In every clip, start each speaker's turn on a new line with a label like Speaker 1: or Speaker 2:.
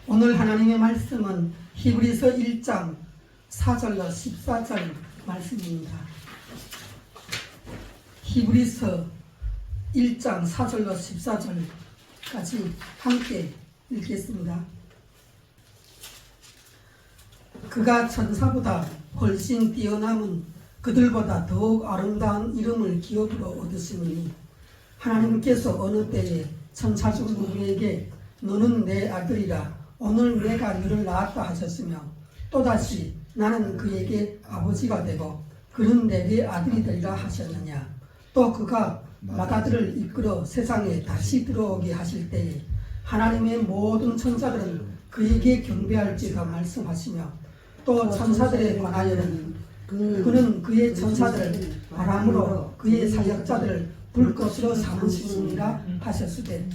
Speaker 1: 오늘 하나님의 말씀은 히브리서 1장 4절로 14절 말씀입니다. 히브리서 1장 4절로 14절까지 함께 읽겠습니다. 그가 천사보다 훨씬 뛰어남은 그들보다 더욱 아름다운 이름을 기업으로 얻으시니 하나님께서 어느 때에 천사 중 누구에게 너는 내 아들이라 오늘 내가 너를 낳았다 하셨으며 또다시 나는 그에게 아버지가 되고 그는 내게 아들이 되리라 하셨느냐. 또 그가 맏아들을 이끌어 세상에 다시 들어오게 하실 때에 하나님의 모든 천사들은 그에게 경배할지라 말씀하시며 또 천사들에 관하여는 그는 그의 천사들을 바람으로 그의 사역자들을 불꽃으로 삼으시느니라 하셨으되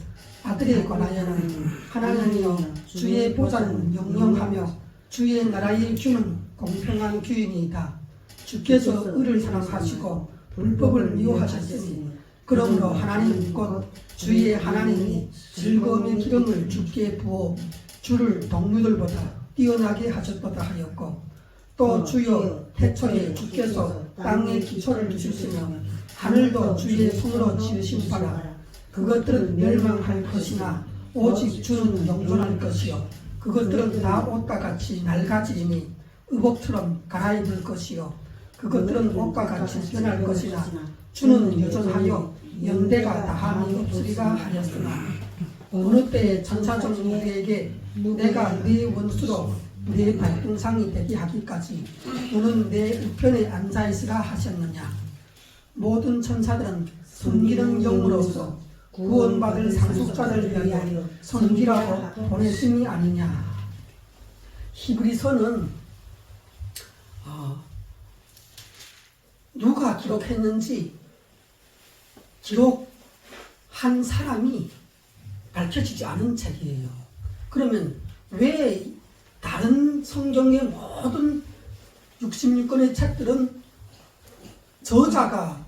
Speaker 1: 아들에 관하여는 하나님이여 주의 보좌는 영영하며 주의 나라의 규는 공평한 규이니이다. 주께서 의를 사랑하시고 불법을 미워하셨으니 그러므로 하나님 곧 주의 하나님이 즐거움의 기름을 주께 부어 주를 동료들보다 뛰어나게 하셨도다 하였고 또 주여 태초에 주께서 땅의 기초를 두셨으며 하늘도 주의 손으로 지으신 바라 그것들은 멸망할 것이나 오직 주는 영존할 것이요 그것들은 다 옷과 같이 낡아지리니 의복처럼 갈아입을 것이요 그것들은 옷과 같이 변할 것이나 주는 여전하여 연대가 다함이 없으리라 하였으나 어느 때에 천사종 누구에게 내가 네 원수로 네 발등상이 되게 하기까지 너는 내 우편에 앉아있으라 하셨느냐. 모든 천사들은 섬기는 영으로서 구원받을 상속자를 위하여 섬기라고 보내심이 아니냐. 히브리서는 누가 기록했는지 기록한 사람이 밝혀지지 않은 책이에요. 그러면 왜 다른 성경의 모든 66권의 책들은 저자가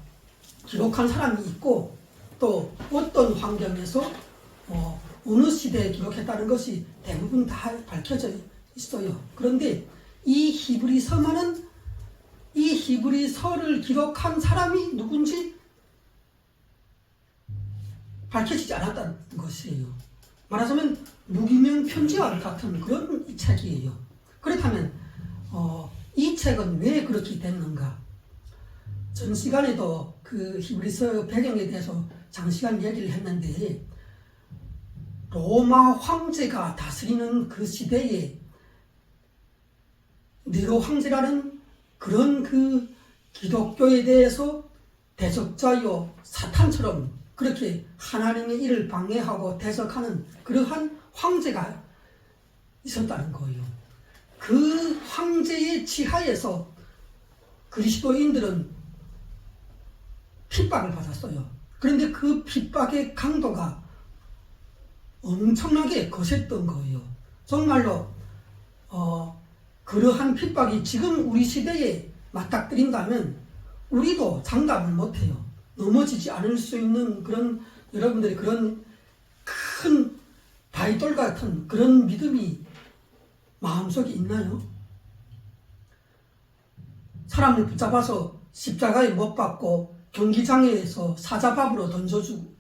Speaker 1: 기록한 사람이 있고 또 어떤 환경에서 어느 시대에 기록했다는 것이 대부분 다 밝혀져 있어요. 그런데 이 히브리서만은 이 히브리서를 기록한 사람이 누군지 밝혀지지 않았다는 것이에요. 말하자면 무기명 편지와 같은 그런 책이에요. 그렇다면 이 책은 왜 그렇게 됐는가? 전 시간에도 그 히브리서 배경에 대해서 장시간 얘기를 했는데 로마 황제가 다스리는 그 시대에 네로 황제라는 그런 그 기독교에 대해서 대적자요 사탄처럼 그렇게 하나님의 일을 방해하고 대적하는 그러한 황제가 있었다는 거예요. 그 황제의 지하에서 그리스도인들은 핍박을 받았어요. 그런데 그 핍박의 강도가 엄청나게 거셌던 거예요. 정말로 그러한 핍박이 지금 우리 시대에 맞닥뜨린다면 우리도 장담을 못해요. 넘어지지 않을 수 있는 그런 여러분들의 그런 큰 바위돌 같은 그런 믿음이 마음속에 있나요? 사람을 붙잡아서 십자가에 못 박고 경기장에서 사자밥으로 던져주고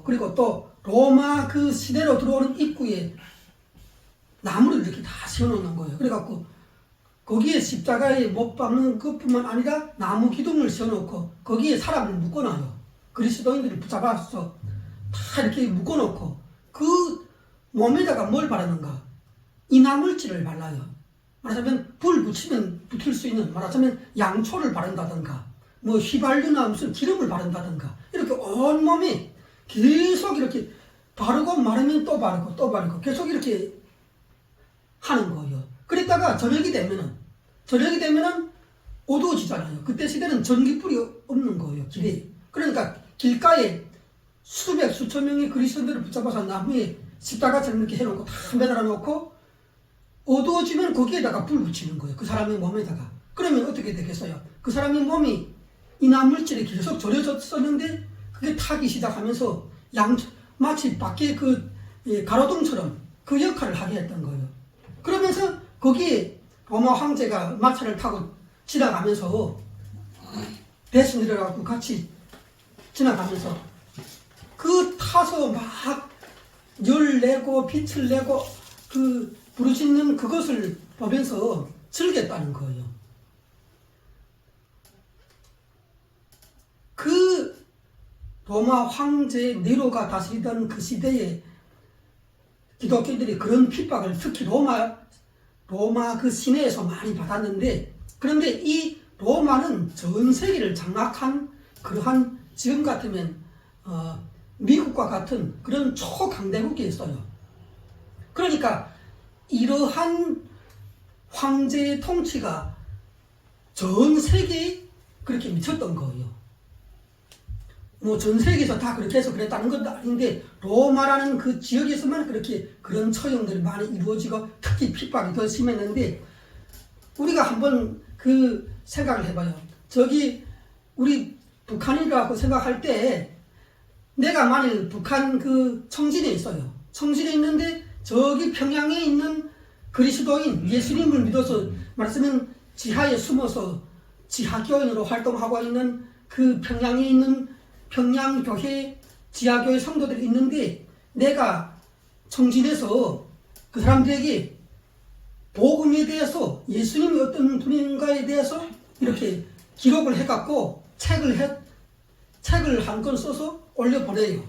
Speaker 1: 그리고 또 로마 그 시대로 들어오는 입구에 나무를 이렇게 다 세워놓는 거예요. 그래갖고 거기에 십자가에 못 박는 것뿐만 아니라 나무 기둥을 세워놓고 거기에 사람을 묶어놔요. 그리스도인들을 붙잡아서 다 이렇게 묶어놓고 그 몸에다가 뭘 바르는가? 이나물질을 발라요. 말하자면 불 붙이면 붙을 수 있는 말하자면 양초를 바른다든가 뭐 휘발유나 무슨 기름을 바른다든가 이렇게 온몸에 계속 이렇게 바르고 마르면 또 바르고 또 바르고 계속 이렇게 하는 거예요. 그랬다가 저녁이 되면은 어두워지잖아요. 그때 시대는 전기불이 없는 거예요. 길에. 그러니까 길가에 수천 명의 그리스도인들을 붙잡아서 나무에 십자가처럼 이렇게 해놓고 다 매달아 놓고 어두워지면 거기에다가 불 붙이는 거예요. 그 사람의 몸에다가. 그러면 어떻게 되겠어요? 그 사람의 몸이 이나물질이 계속 절여졌었는데 그게 타기 시작하면서 마치 밖에 그 가로등처럼 그 역할을 하게 했던 거예요. 그러면서 거기에 로마 황제가 마차를 타고 지나가면서 배에서 내려가고 같이 지나가면서 그 타서 막 열 내고 빛을 내고 그 부르짖는 그것을 보면서 즐겼다는 거예요. 그 로마 황제 네로가 다스리던 그 시대에 기독교인들이 그런 핍박을 특히 로마 그 시내에서 많이 받았는데, 그런데 이 로마는 전 세계를 장악한 그러한 지금 같으면 미국과 같은 그런 초강대국이었어요. 그러니까 이러한 황제의 통치가 전 세계에 그렇게 미쳤던 거예요. 뭐 전 세계에서 다 그렇게 해서 그랬다는 것도 아닌데 로마라는 그 지역에서만 그렇게 그런 처형들이 많이 이루어지고 특히 핍박이 더 심했는데, 우리가 한번 그 생각을 해봐요. 저기 우리 북한이라고 생각할 때 내가 만일 북한 그 청진에 있어요. 청진에 있는데 저기 평양에 있는 그리스도인 예수님을 믿어서 말하자면 지하에 숨어서 지하교인으로 활동하고 있는 그 평양에 있는 평양교회 지하교회 성도들이 있는데, 내가 청진해서 그 사람들에게 복음에 대해서 예수님이 어떤 분인가에 대해서 이렇게 기록을 해갖고 책을 한 권 써서 올려보내요.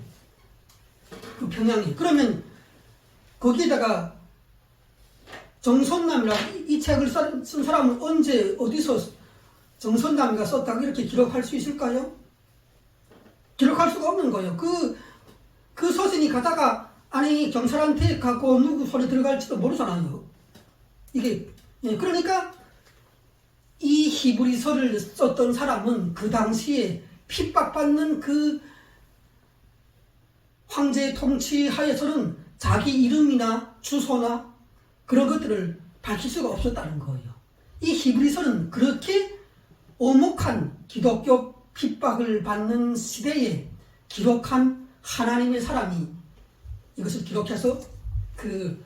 Speaker 1: 그 평양에. 그러면 거기에다가 정선남이라고 이 책을 쓴 사람은 언제 어디서 정선남이가 썼다고 이렇게 기록할 수 있을까요? 기록할 수가 없는 거예요. 그 서신이 가다가 아니 경찰한테 가고 누구 손에 들어갈지도 모르잖아요. 이게 그러니까 이 히브리서를 썼던 사람은 그 당시에 핍박받는 그 황제의 통치하에서는 자기 이름이나 주소나 그런 것들을 밝힐 수가 없었다는 거예요. 이 히브리서는 그렇게 오목한 기독교 핍박을 받는 시대에 기록한 하나님의 사람이 이것을 기록해서 그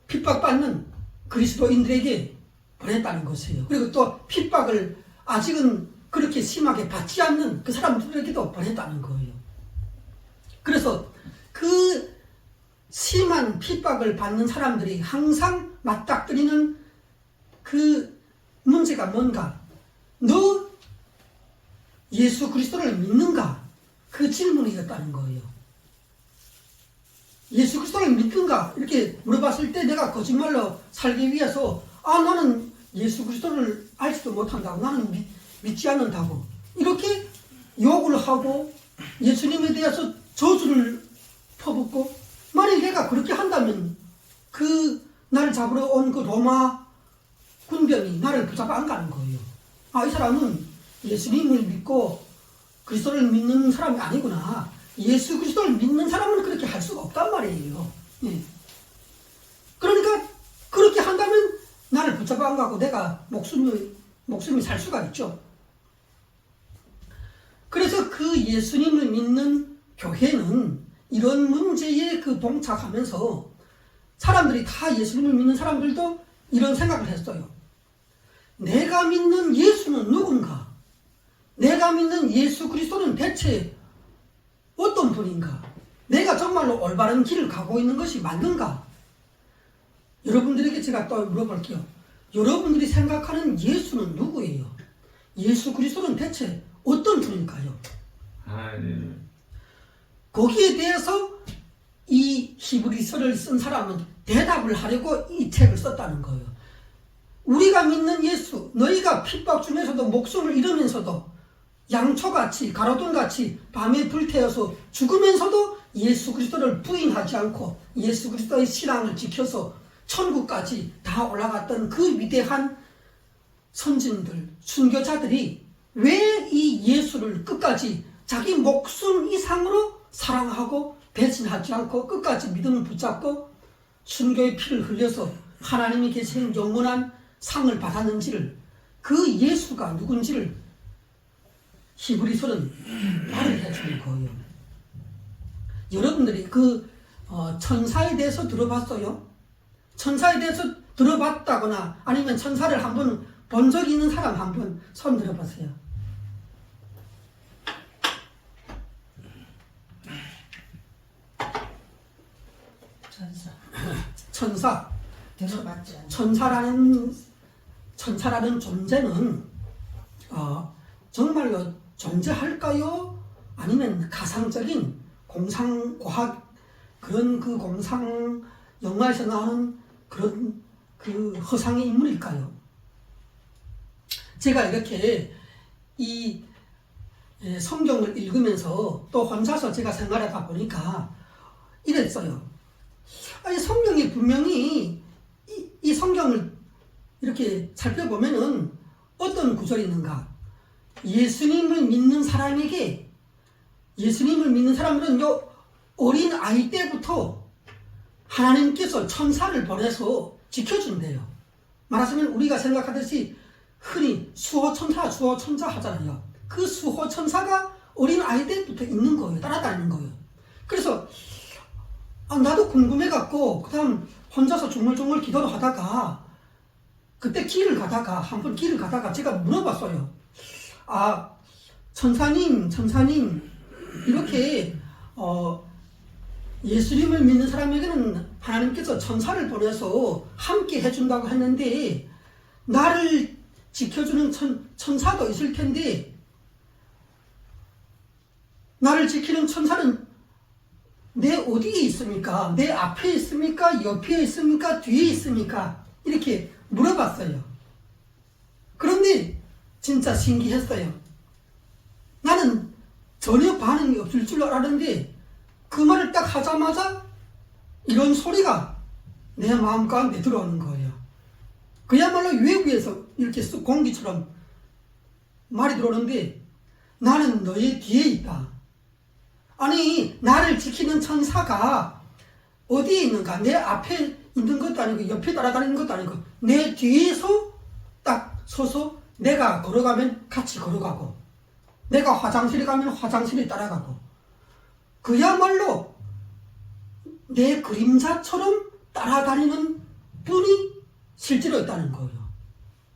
Speaker 1: 핍박받는 그리스도인들에게 보냈다는 것이에요. 그리고 또 핍박을 아직은 그렇게 심하게 받지 않는 그 사람들에게도 보냈다는 거예요. 그래서 그 심한 핍박을 받는 사람들이 항상 맞닥뜨리는 그 문제가 뭔가? 너 예수 그리스도를 믿는가? 그 질문이었다는 거예요. 예수 그리스도를 믿든가? 이렇게 물어봤을 때 내가 거짓말로 살기 위해서 나는 예수 그리스도를 알지도 못한다고, 나는 믿지 않는다고 이렇게 욕을 하고 예수님에 대해서 저주를 퍼붓고, 만일 내가 그렇게 한다면 그 나를 잡으러 온 그 로마 군병이 나를 붙잡아 안 가는 거예요. 이 사람은 예수님을 믿고 그리스도를 믿는 사람이 아니구나. 예수 그리스도를 믿는 사람은 그렇게 할 수가 없단 말이에요. 그러니까 그렇게 한다면 나를 붙잡아 안 가고 내가 목숨이 살 수가 있죠. 그래서 그 예수님을 믿는 교회는 이런 문제에 봉착하면서 사람들이 다 예수님을 믿는 사람들도 이런 생각을 했어요. 내가 믿는 예수는 누군가? 내가 믿는 예수 그리스도는 대체 어떤 분인가? 내가 정말로 올바른 길을 가고 있는 것이 맞는가? 여러분들에게 제가 또 물어볼게요. 여러분들이 생각하는 예수는 누구예요? 예수 그리스도는 대체 어떤 분일까요?
Speaker 2: 네.
Speaker 1: 거기에 대해서 이 히브리서를 쓴 사람은 대답을 하려고 이 책을 썼다는 거예요. 우리가 믿는 예수, 너희가 핍박 중에서도 목숨을 잃으면서도 양초같이 가로등같이 밤에 불태워서 죽으면서도 예수 그리스도를 부인하지 않고 예수 그리스도의 신앙을 지켜서 천국까지 다 올라갔던 그 위대한 선진들, 순교자들이 왜 이 예수를 끝까지 자기 목숨 이상으로 사랑하고 배신하지 않고 끝까지 믿음을 붙잡고 순교의 피를 흘려서 하나님이 계신 영원한 상을 받았는지를, 그 예수가 누군지를 히브리서는 말을 해주는 거예요. 여러분들이 천사에 대해서 들어봤어요? 천사에 대해서 들어봤다거나 아니면 천사를 한번 본 적이 있는 사람 한번 손 들어보세요. 천사.
Speaker 2: 들어봤지 않나?
Speaker 1: 천사라는 존재는 정말로 존재할까요? 아니면 가상적인 공상과학 그런 그 공상 영화에서 나오는 그런 그 허상의 인물일까요? 제가 이렇게 이 성경을 읽으면서 또 혼자서 제가 생활하다 보니까 이랬어요. 아니, 성경이 분명히 이 성경을 이렇게 살펴보면은 어떤 구절이 있는가? 예수님을 믿는 사람에게, 예수님을 믿는 사람들은 어린 아이 때부터 하나님께서 천사를 보내서 지켜준대요. 말하자면 우리가 생각하듯이 흔히 수호천사 하잖아요. 그 수호천사가 어린 아이 때부터 있는 거예요. 따라다니는 거예요. 그래서 나도 궁금해갖고 그 다음 혼자서 중얼중얼 기도를 하다가 그때 한번 길을 가다가 제가 물어봤어요. 천사님 이렇게 예수님을 믿는 사람에게는 하나님께서 천사를 보내서 함께 해준다고 했는데 나를 지켜주는 천사도 있을 텐데 나를 지키는 천사는 내 어디에 있습니까? 내 앞에 있습니까? 옆에 있습니까? 뒤에 있습니까? 이렇게 물어봤어요. 그런데 진짜 신기했어요. 나는 전혀 반응이 없을 줄 알았는데 그 말을 딱 하자마자 이런 소리가 내 마음 가운데 들어오는 거예요. 그야말로 외부에서 이렇게 쑥 공기처럼 말이 들어오는데 나는 너의 뒤에 있다. 아니, 나를 지키는 천사가 어디에 있는가? 내 앞에 있는 것도 아니고 옆에 따라다니는 것도 아니고 내 뒤에서 딱 서서 내가 걸어가면 같이 걸어가고 내가 화장실에 가면 화장실에 따라가고 그야말로 내 그림자처럼 따라다니는 분이 실제로 있다는 거예요.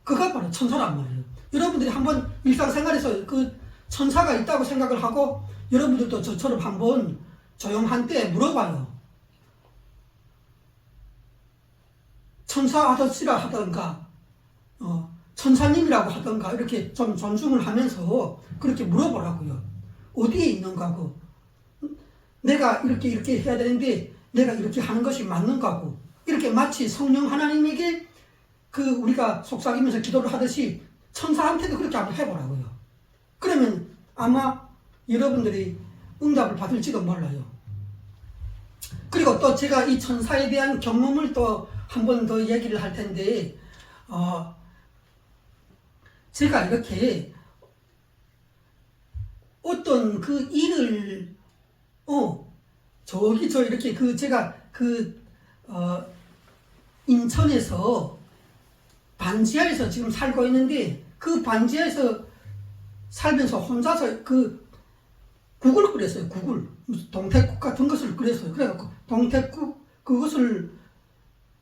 Speaker 1: 그가 바로 천사란 말이에요. 여러분들이 한번 일상생활에서 그 천사가 있다고 생각을 하고 여러분들도 저처럼 한번 조용한 때 물어봐요. 천사 아저씨라 하던가 천사님이라고 하던가 이렇게 좀 존중을 하면서 그렇게 물어보라고요. 어디에 있는가고 내가 이렇게 해야 되는데 내가 이렇게 하는 것이 맞는가고 이렇게 마치 성령 하나님에게 우리가 속삭이면서 기도를 하듯이 천사한테도 그렇게 한번 해보라고요. 그러면 아마 여러분들이 응답을 받을지도 몰라요. 그리고 또 제가 이 천사에 대한 경험을 또 한 번 더 얘기를 할 텐데 제가 이렇게 어떤 그 일을 이렇게 제가 인천에서 반지하에서 지금 살고 있는데 그 반지하에서 살면서 혼자서 국을 끓였어요. 국을 무슨 동태국 같은 것을 끓였어요. 그래갖고 동태국 그것을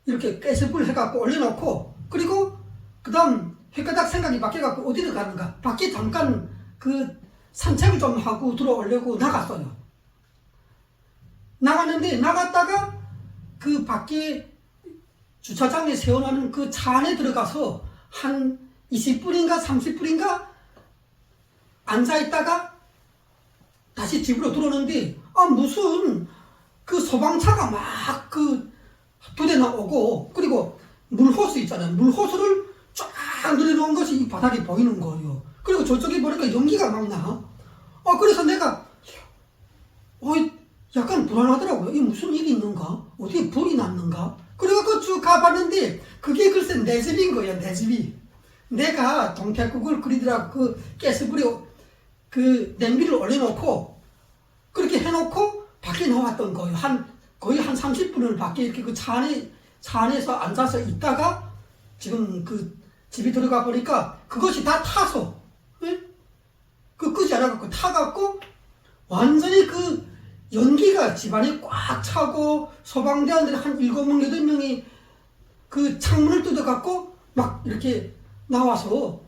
Speaker 1: 이렇게 깨스불 해갖고 올려놓고 그리고 그 다음 헷가닥 생각이 바뀌어갖고 어디를 가는가 밖에 잠깐 산책을 좀 하고 들어오려고 나갔어요. 나갔는데 나갔다가 그 밖에 주차장에 세워놓은 그 차 안에 들어가서 한 20분인가 30분인가 앉아있다가 다시 집으로 들어오는데 무슨 그 소방차가 막 두 대나 오고 그리고 물호스 있잖아요. 물호스를 쫙 늘어놓은 것이 이 바닥에 보이는 거예요. 그리고 저쪽에 보니까 연기가 막 나. 그래서 내가 약간 불안하더라고요. 이게 무슨 일이 있는가? 어디에 불이 났는가? 그래갖고 쭉 가봤는데 그게 글쎄 내 집인 거예요. 내 집이. 내가 동태국을 끓이더라고 가스불에 냄비를 올려놓고 그렇게 해놓고 밖에 나왔던 거예요. 거의 한 30분을 밖에 이렇게 차 안에서 앉아서 있다가 지금 집에 들어가 보니까 그것이 다 타서 끄지 않아갖고 타갖고 완전히 연기가 집안에 꽉 차고 소방대원들이 한 7명, 8명이 그 창문을 뜯어갖고 막 이렇게 나와서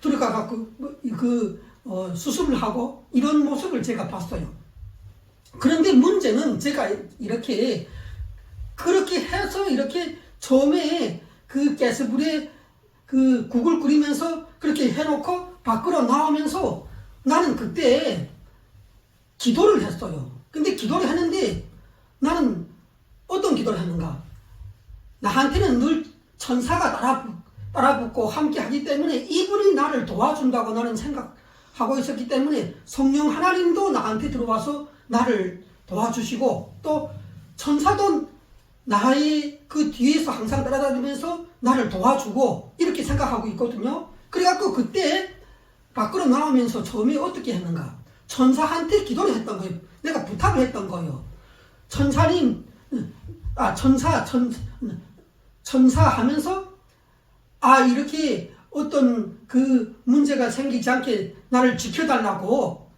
Speaker 1: 들어가갖고 수습을 하고 이런 모습을 제가 봤어요. 그런데 문제는 제가 이렇게 그렇게 해서 이렇게 처음에 그 가스불에 그 국을 끓이면서 그렇게 해놓고 밖으로 나오면서 나는 그때 기도를 했어요. 근데 기도를 했는데 나는 어떤 기도를 했는가? 나한테는 늘 천사가 따라붙고 함께 하기 때문에 이분이 나를 도와준다고 나는 생각하고 있었기 때문에 성령 하나님도 나한테 들어와서 나를 도와주시고 또 천사도 나의 그 뒤에서 항상 따라다니면서 나를 도와주고 이렇게 생각하고 있거든요. 그래갖고 그때 밖으로 나오면서 처음에 어떻게 했는가? 천사한테 기도를 했던 거예요. 내가 부탁을 했던 거예요. 천사님, 천사 하면서 이렇게 어떤 그 문제가 생기지 않게 나를 지켜달라고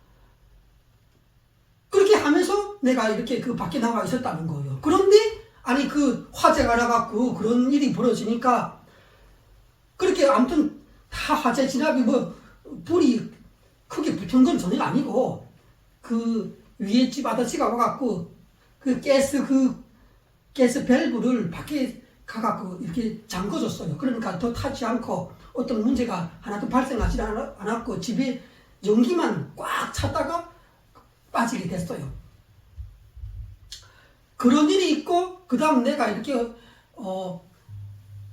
Speaker 1: 그렇게 하면서 내가 이렇게 그 밖에 나와 있었다는 거예요. 그런데 그 화재가 나갖고 그런 일이 벌어지니까 그렇게 아무튼 다 화재 진압이 불이 크게 붙은 건 전혀 아니고 그 위에 집 아저씨가 와갖고 그 가스 밸브를 밖에 가갖고 이렇게 잠궈줬어요. 그러니까 더 타지 않고 어떤 문제가 하나도 발생하지 않았고 집에 연기만 꽉 찼다가 빠지게 됐어요. 그런 일이 있고 그 다음 내가 이렇게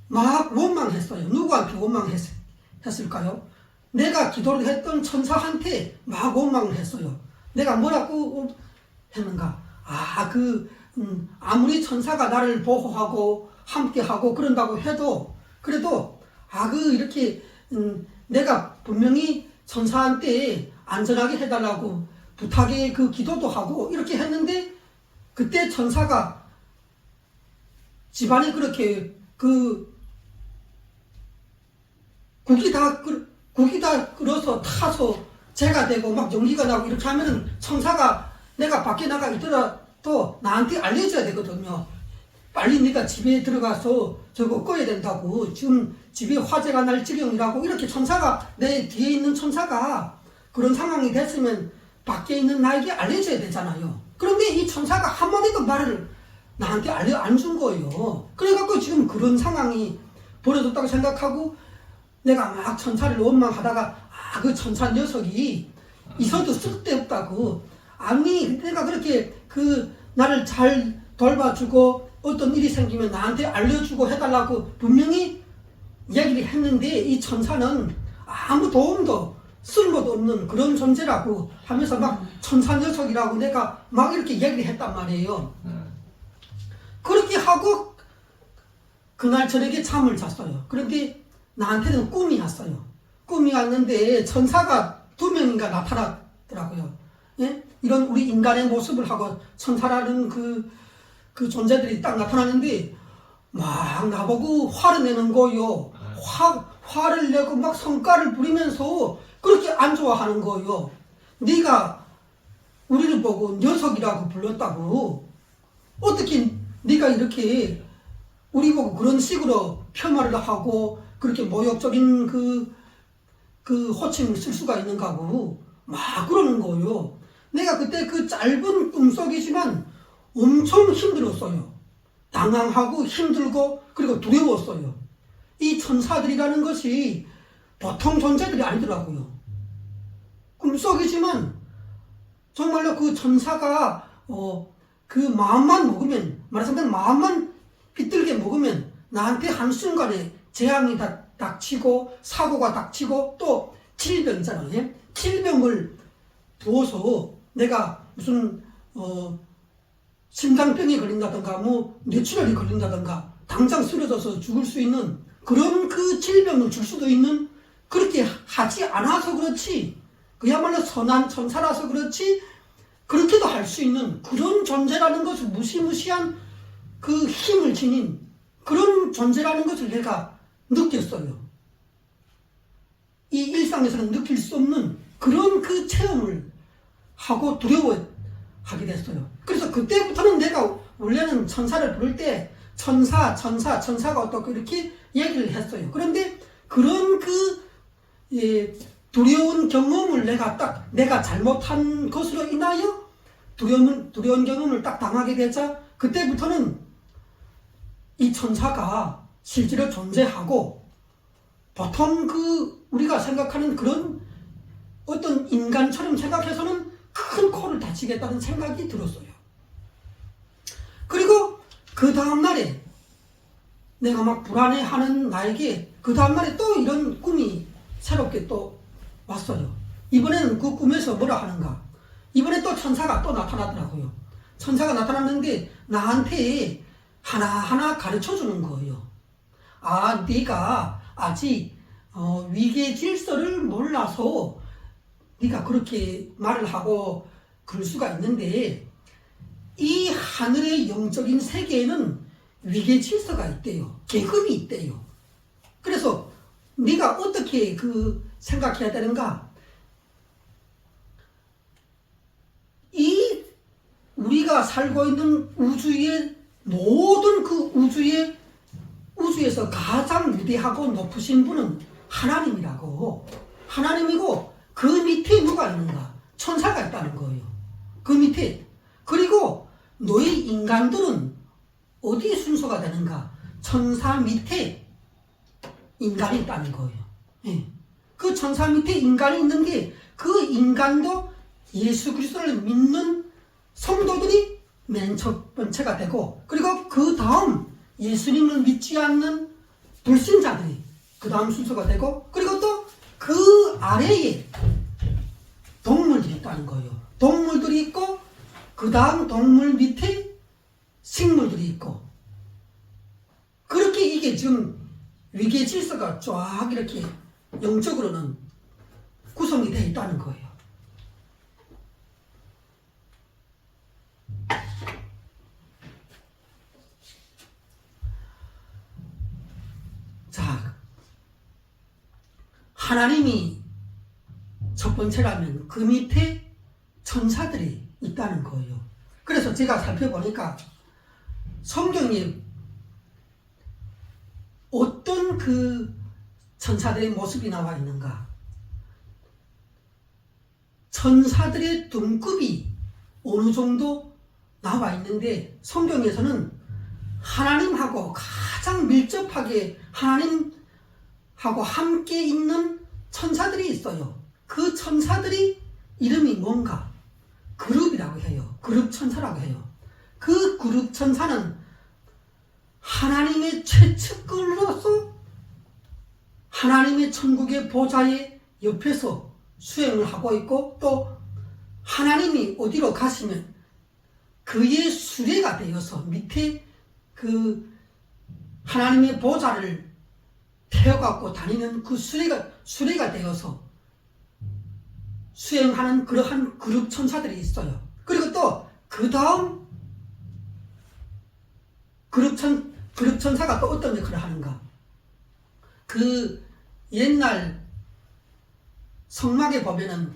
Speaker 1: 막 원망했어요. 누구한테 원망했을까요? 내가 기도를 했던 천사한테 막 원망을 했어요. 내가 뭐라고 했는가? 아무리 천사가 나를 보호하고 함께하고 그런다고 해도 그래도 이렇게 내가 분명히 천사한테 안전하게 해달라고 부탁에 그 기도도 하고 이렇게 했는데 그때 천사가 집안에 그렇게 국이 다 끓어서 타서 재가 되고 막 연기가 나고 이렇게 하면은 천사가 내가 밖에 나가 있더라도 나한테 알려줘야 되거든요. 빨리 네가 집에 들어가서 저거 꺼야 된다고. 지금 집에 화재가 날 지경이라고. 이렇게 천사가 내 뒤에 있는 천사가 그런 상황이 됐으면 밖에 있는 나에게 알려줘야 되잖아요. 그런데 이 천사가 한마디도 말을 나한테 안 준 거예요. 그래갖고 지금 그런 상황이 벌어졌다고 생각하고 내가 막 천사를 원망하다가 그 천사 녀석이 있어도 쓸데없다고. 내가 그렇게 나를 잘 돌봐주고 어떤 일이 생기면 나한테 알려주고 해달라고 분명히 이야기를 했는데 이 천사는 아무 도움도 쓸모도 없는 그런 존재라고 하면서 막 천사 녀석이라고 내가 막 이렇게 이야기를 했단 말이에요. 그렇게 하고 그날 저녁에 잠을 잤어요. 그런데 나한테는 꿈이 왔어요. 꿈이 왔는데 천사가 2명인가 나타났더라고요. 예? 이런 우리 인간의 모습을 하고 천사라는 그 존재들이 딱 나타나는데 막 나보고 화를 내는 거요. 화를 내고 막 성깔을 부리면서 그렇게 안 좋아하는 거요. 네가 우리를 보고 녀석이라고 불렀다고. 어떻게 네가 이렇게 우리 보고 그런 식으로 폄하를 하고 그렇게 모욕적인 그 호칭을 쓸 수가 있는가고 막 그러는 거예요. 내가 그때 그 짧은 꿈속이지만 엄청 힘들었어요. 당황하고 힘들고 그리고 두려웠어요. 이 천사들이라는 것이 보통 존재들이 아니더라고요. 꿈속이지만 정말로 그 천사가 그 마음만 먹으면, 말하자면 마음만 비틀게 먹으면 나한테 한순간에 재앙이 닥치고 사고가 닥치고 또 질병이잖아요. 질병을 두어서 내가 무슨 심장병이 걸린다든가 뇌출혈이 걸린다든가 당장 쓰러져서 죽을 수 있는 그런 그 질병을 줄 수도 있는, 그렇게 하지 않아서 그렇지, 그야말로 선한 천사라서 그렇지 그렇게도 할 수 있는 그런 존재라는 것을, 무시무시한 그 힘을 지닌 그런 존재라는 것을 내가 느꼈어요. 이 일상에서는 느낄 수 없는 그런 그 체험을 하고 하게 됐어요. 그래서 그때부터는 내가 원래는 천사를 부를 때 천사가 어떻고 이렇게 얘기를 했어요. 그런데 그런 두려운 경험을 내가 잘못한 것으로 인하여 두려운 경험을 딱 당하게 되자 그때부터는 이 천사가 실제로 존재하고 보통 우리가 생각하는 그런 어떤 인간처럼 생각해서는 큰 코를 다치겠다는 생각이 들었어요. 그리고 그 다음날에 내가 막 불안해하는 나에게 그 다음날에 또 이런 꿈이 새롭게 또 왔어요. 이번에는 그 꿈에서 뭐라 하는가? 이번에 또 천사가 또 나타나더라고요. 천사가 나타났는데 나한테 하나하나 가르쳐 주는 거예요. 네가 아직 위계 질서를 몰라서 네가 그렇게 말을 하고 그럴 수가 있는데 이 하늘의 영적인 세계에는 위계 질서가 있대요. 계급이 있대요. 그래서 네가 어떻게 생각해야 되는가? 우리가 살고 있는 우주의 모든 우주에서 가장 위대하고 높으신 분은 하나님이라고. 하나님이고 그 밑에 누가 있는가? 천사가 있다는 거예요. 그 밑에. 그리고 너희 인간들은 어디에 순서가 되는가? 천사 밑에 인간이 있다는 거예요. 예. 그 천사 밑에 인간이 있는데 그 인간도 예수 그리스도를 믿는 성도들이 맨 첫 번째가 되고 그리고 그 다음 예수님을 믿지 않는 불신자들이 그 다음 순서가 되고 그리고 또 그 아래에 동물들이 있다는 거예요. 동물들이 있고 그 다음 동물 밑에 식물들이 있고 그렇게 이게 지금 위계 질서가 쫙 이렇게 영적으로는 구성이 되어 있다는 거예요. 자, 하나님이 첫 번째라면 그 밑에 천사들이 있다는 거예요. 그래서 제가 살펴보니까 성경에 어떤 천사들의 모습이 나와 있는가? 천사들의 등급이 어느 정도 나와 있는데 성경에서는 하나님하고 가장 밀접하게 하나님하고 함께 있는 천사들이 있어요. 그 천사들이 이름이 뭔가? 그룹이라고 해요. 그룹 천사라고 해요. 그 그룹 천사는 하나님의 최측근으로서 하나님의 천국의 보좌의 옆에서 수행을 하고 있고 또 하나님이 어디로 가시면 그의 수레가 되어서 밑에 하나님의 보좌를 태워갖고 다니는 그 수레가 되어서 수행하는 그러한 그룹 천사들이 있어요. 그리고 또 그 다음 그룹 천사가 또 어떤 역할을 하는가? 옛날 성막에 보면은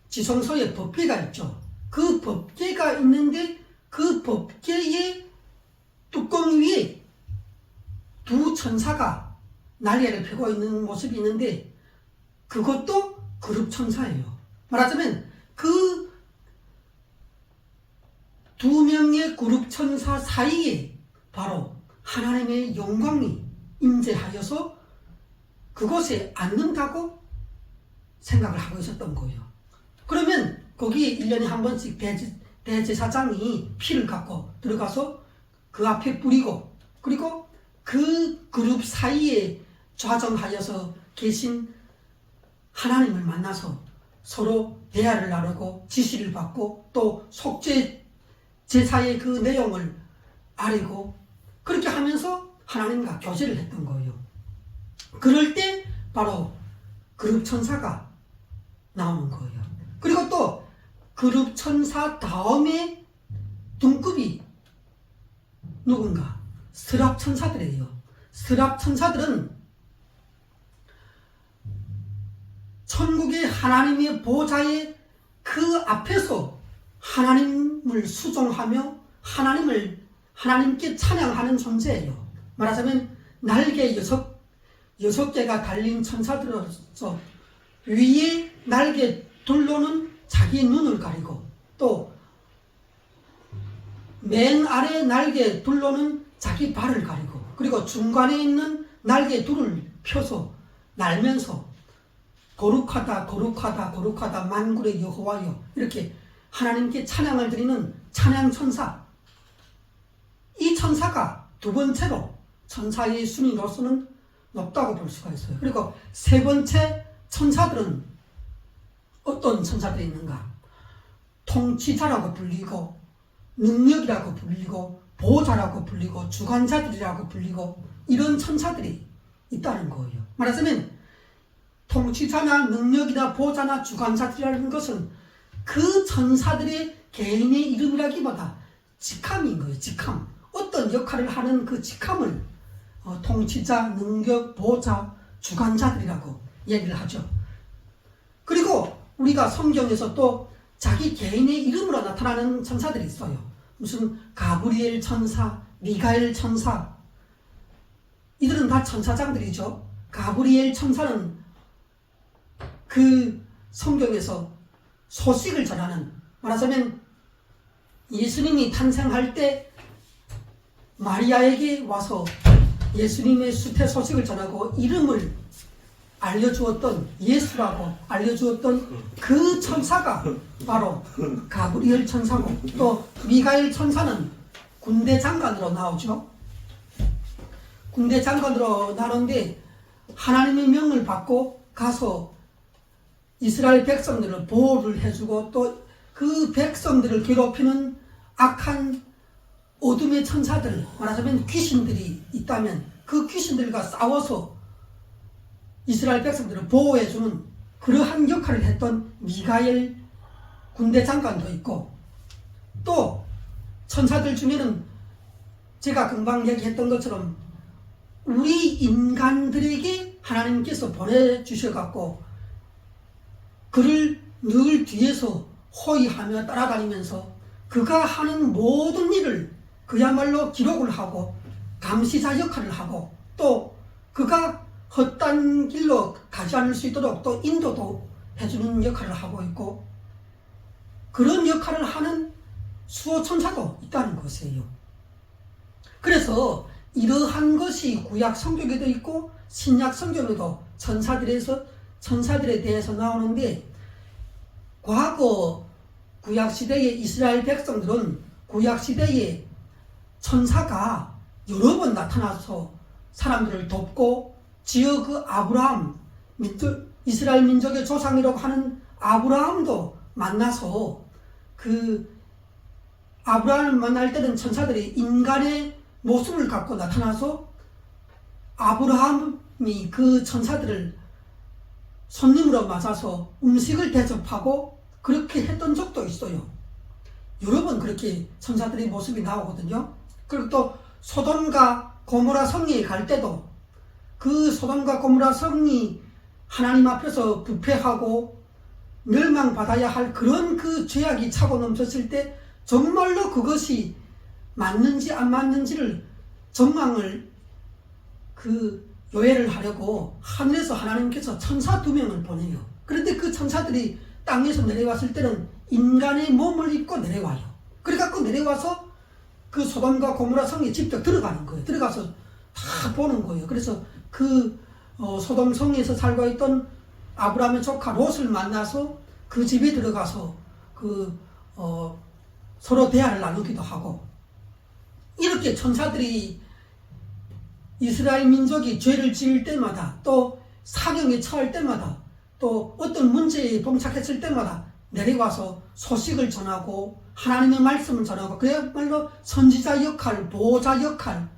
Speaker 1: 지성소에 법궤가 있죠. 그 법궤가 있는데 그 법궤의 뚜껑 위에 두 천사가 날개를 펴고 있는 모습이 있는데 그것도 그룹 천사예요. 말하자면 그 두 명의 그룹 천사 사이에 바로 하나님의 영광이 임재하여서 그곳에 앉는다고 생각을 하고 있었던 거예요. 그러면 거기에 1년에 한 번씩 대제사장이 피를 갖고 들어가서 그 앞에 뿌리고 그리고 그 그룹 사이에 좌정하여서 계신 하나님을 만나서 서로 대화를 나누고 지시를 받고 또 속죄 제사의 그 내용을 알고 그렇게 하면서 하나님과 교제를 했던 거예요. 그럴 때 바로 그룹 천사가 나오는 거예요. 그리고 또 그룹 천사 다음에 등급이 누군가? 스랍 천사들이에요. 스랍 천사들은 천국의 하나님의 보좌의 그 앞에서 하나님을 수종하며 하나님께 찬양하는 존재예요. 말하자면 날개 6개가 달린 천사들로서 위에 날개 둘로는 자기 눈을 가리고 또 맨 아래 날개 둘로는 자기 발을 가리고 그리고 중간에 있는 날개 둘을 펴서 날면서 거룩하다 거룩하다 거룩하다 만군의 여호와여 이렇게 하나님께 찬양을 드리는 찬양 천사. 이 천사가 두 번째로 천사의 순위로서는 높다고 볼 수가 있어요. 그리고 세 번째 천사들은 어떤 천사들이 있는가? 통치자라고 불리고 능력이라고 불리고 보호자라고 불리고 주관자들이라고 불리고 이런 천사들이 있다는 거예요. 말하자면 통치자나 능력이나 보호자나 주관자들이라는 것은 그 천사들의 개인의 이름이라기보다 직함인 거예요. 직함. 어떤 역할을 하는 그 직함을 통치자, 능력, 보호자, 주관자들이라고 얘기를 하죠. 그리고 우리가 성경에서 또 자기 개인의 이름으로 나타나는 천사들이 있어요. 무슨 가브리엘 천사, 미가엘 천사, 이들은 다 천사장들이죠. 가브리엘 천사는 그 성경에서 소식을 전하는, 말하자면 예수님이 탄생할 때 마리아에게 와서 예수님의 수태 소식을 전하고 이름을 알려주었던, 예수라고 알려주었던 그 천사가 바로 가브리엘 천사고, 또 미가엘 천사는 군대 장관으로 나오죠. 군대 장관으로 나오는데 하나님의 명을 받고 가서 이스라엘 백성들을 보호를 해주고 또 그 백성들을 괴롭히는 악한 어둠의 천사들, 말하자면 귀신들이 있다면 그 귀신들과 싸워서 이스라엘 백성들을 보호해주는 그러한 역할을 했던 미가엘 군대 장관도 있고, 또 천사들 중에는 제가 금방 얘기했던 것처럼 우리 인간들에게 하나님께서 보내주셔갖고 그를 늘 뒤에서 호위하며 따라다니면서 그가 하는 모든 일을 그야말로 기록을 하고 감시자 역할을 하고 또 그가 헛된 길로 가지 않을 수 있도록 또 인도도 해주는 역할을 하고 있고, 그런 역할을 하는 수호천사도 있다는 것이에요. 그래서 이러한 것이 구약 성경에도 있고 신약 성경에도 천사들에 대해서 나오는데, 과거 구약시대의 이스라엘 백성들은 구약시대에 천사가 여러 번 나타나서 사람들을 돕고, 지어 그 아브라함, 이스라엘 민족의 조상이라고 하는 아브라함도 만나서 그 아브라함을 만날 때는 천사들이 인간의 모습을 갖고 나타나서 아브라함이 그 천사들을 손님으로 맞아서 음식을 대접하고 그렇게 했던 적도 있어요. 여러 번 그렇게 천사들의 모습이 나오거든요. 그리고 또 소돔과 고모라 성리에 갈 때도 그 소돔과 고모라 성리 하나님 앞에서 부패하고 멸망받아야 할 그런 그 죄악이 차고 넘쳤을 때 정말로 그것이 맞는지 안 맞는지를 정황을 요해를 하려고 하늘에서 하나님께서 천사 2명을 보내요. 그런데 그 천사들이 땅에서 내려왔을 때는 인간의 몸을 입고 내려와요. 그래갖고 내려와서 그 소돔과 고모라 성에 직접 들어가는 거예요. 들어가서 다 보는 거예요. 그래서 그 소돔 성에서 살고 있던 아브라함의 조카 롯을 만나서 그 집에 들어가서 서로 대화를 나누기도 하고, 이렇게 천사들이 이스라엘 민족이 죄를 지을 때마다 또 사경에 처할 때마다 또 어떤 문제에 봉착했을 때마다 내려와서 소식을 전하고 하나님의 말씀을 전하고 그야말로 선지자 역할, 보호자 역할,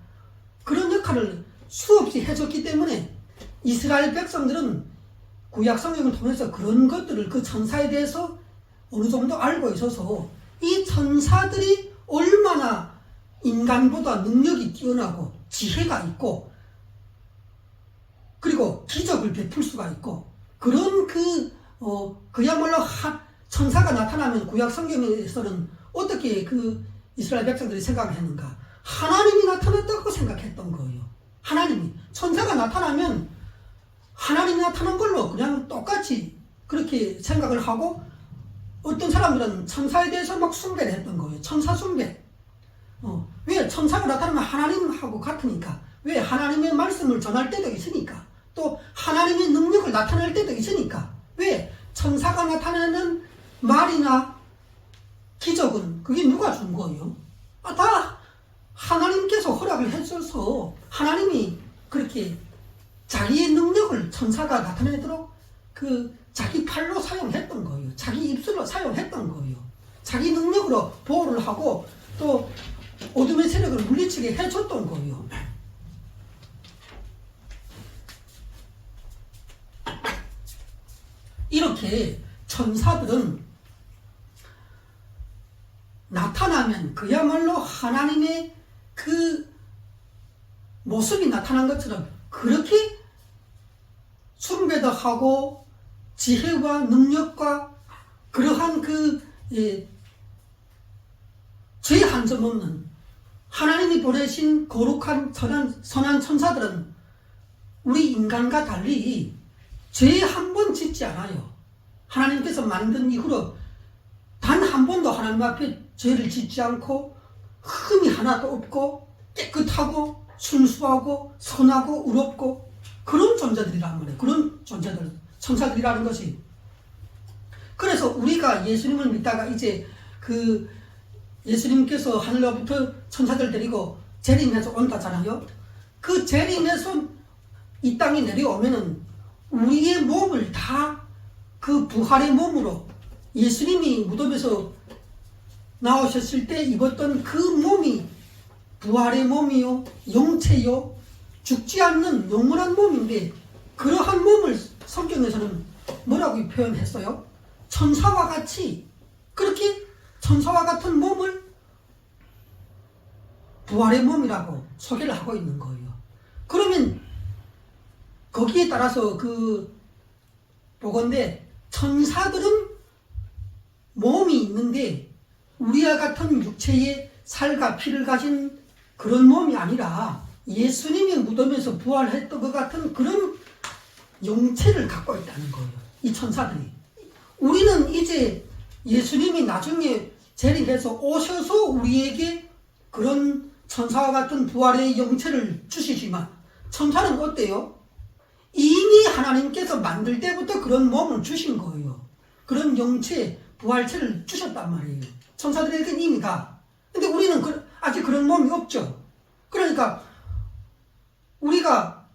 Speaker 1: 그런 역할을 수없이 해줬기 때문에 이스라엘 백성들은 구약 성경을 통해서 그런 것들을, 그 천사에 대해서 어느 정도 알고 있어서 이 천사들이 얼마나 인간보다 능력이 뛰어나고 지혜가 있고 그리고 기적을 베풀 수가 있고 그런 그야말로 천사가 나타나면 구약 성경에서는 어떻게 그 이스라엘 백성들이 생각했는가? 하나님이 나타났다고 생각했던 거예요. 하나님이. 천사가 나타나면 하나님이 나타난 걸로 그냥 똑같이 그렇게 생각을 하고, 어떤 사람들은 천사에 대해서 막 숭배를 했던 거예요. 천사 숭배. 왜? 천사가 나타나면 하나님하고 같으니까. 왜? 하나님의 말씀을 전할 때도 있으니까. 또 하나님의 능력을 나타낼 때도 있으니까. 왜? 천사가 나타내는 말이나 기적은 그게 누가 준 거예요? 다 하나님께서 허락을 해줘서 하나님이 그렇게 자기의 능력을 천사가 나타내도록 그 자기 팔로 사용했던 거예요. 자기 입술로 사용했던 거예요. 자기 능력으로 보호를 하고 또 어둠의 세력을 물리치게 해줬던 거예요. 이렇게 천사들은 나타나면 그야말로 하나님의 그 모습이 나타난 것처럼 그렇게 숭배도 하고 지혜와 능력과 그러한 죄 한 점 없는 하나님이 보내신 거룩한 선한 천사들은 우리 인간과 달리 죄 한 번 짓지 않아요. 하나님께서 만든 이후로 단 한 번도 하나님 앞에 죄를 짓지 않고 흠이 하나도 없고 깨끗하고 순수하고 선하고 의롭고 그런 존재들이란 말이에요. 그런 존재들, 천사들이라는 것이. 그래서 우리가 예수님을 믿다가 이제 그 예수님께서 하늘로부터 천사들 데리고 재림해서 온다잖아요. 그 재림해서 이 땅에 내려오면은 우리의 몸을 다 그 부활의 몸으로 예수님이 무덤에서 나오셨을 때 입었던 그 몸이 부활의 몸이요, 영체요, 죽지 않는 영원한 몸인데, 그러한 몸을 성경에서는 뭐라고 표현했어요? 천사와 같이, 그렇게 천사와 같은 몸을 부활의 몸이라고 소개를 하고 있는 거예요. 그러면 거기에 따라서 보건대 천사들은 몸이 있는데 우리와 같은 육체의 살과 피를 가진 그런 몸이 아니라 예수님이 무덤에서 부활했던 것 같은 그런 영체를 갖고 있다는 거예요. 이 천사들이. 우리는 이제 예수님이 나중에 재림해서 오셔서 우리에게 그런 천사와 같은 부활의 영체를 주시지만, 천사는 어때요? 이미 하나님께서 만들 때부터 그런 몸을 주신 거예요. 그런 영체, 부활체를 주셨단 말이에요. 천사들에게는 이미 다. 근데 우리는 아직 그런 몸이 없죠. 그러니까 우리가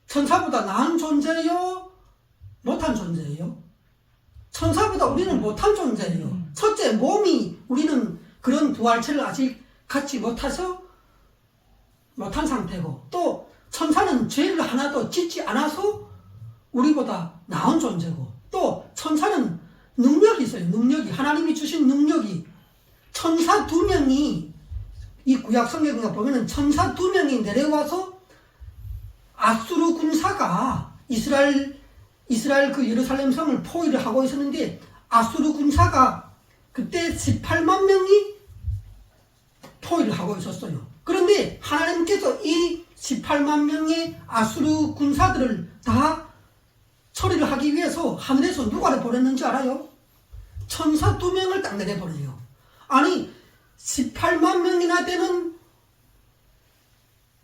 Speaker 1: 천사보다 나은 존재예요? 못한 존재예요? 천사보다 우리는 못한 존재예요. 첫째, 몸이 우리는 그런 부활체를 아직 갖지 못해서 못한 상태고, 또 천사는 죄를 하나도 짓지 않아서 우리보다 나은 존재고, 또 천사는 능력이 있어요. 능력이, 하나님이 주신 능력이. 천사 2명이 이 구약 성경에 보면은 천사 2명이 내려와서 아수르 군사가 이스라엘 그 예루살렘 성을 포위를 하고 있었는데, 아수르 군사가 그때 18만 명이 포위를 하고 있었어요. 그런데 하나님께서 이 18만 명의 아수르 군사들을 다 처리를 하기 위해서 하늘에서 누가를 보냈는지 알아요? 천사 2명을 딱 내려보내요. 아니 18만 명이나 되는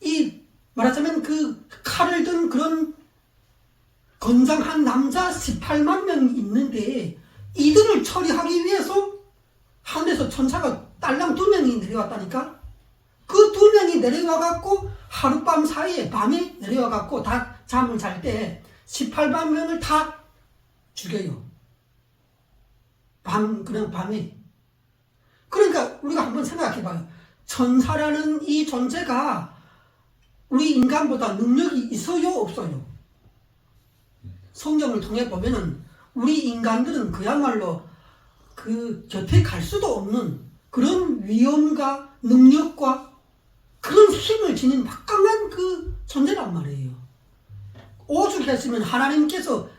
Speaker 1: 이 말하자면 그 칼을 든 그런 건장한 남자 18만 명이 있는데, 이들을 처리하기 위해서 하늘에서 천사가 딸랑 2명이 내려왔다니까. 그 2명이 내려와갖고 하룻밤 사이에 밤에 내려와갖고 다 잠을 잘 때 18만 명을 다 죽여요. 그냥 밤에. 그러니까 우리가 한번 생각해봐요. 천사라는 이 존재가 우리 인간보다 능력이 있어요, 없어요? 성경을 통해 보면은 우리 인간들은 그야말로 그 곁에 갈 수도 없는 그런 위엄과 능력과 그런 힘을 지닌 막강한 그 존재란 말이에요. 오죽했으면 하나님께서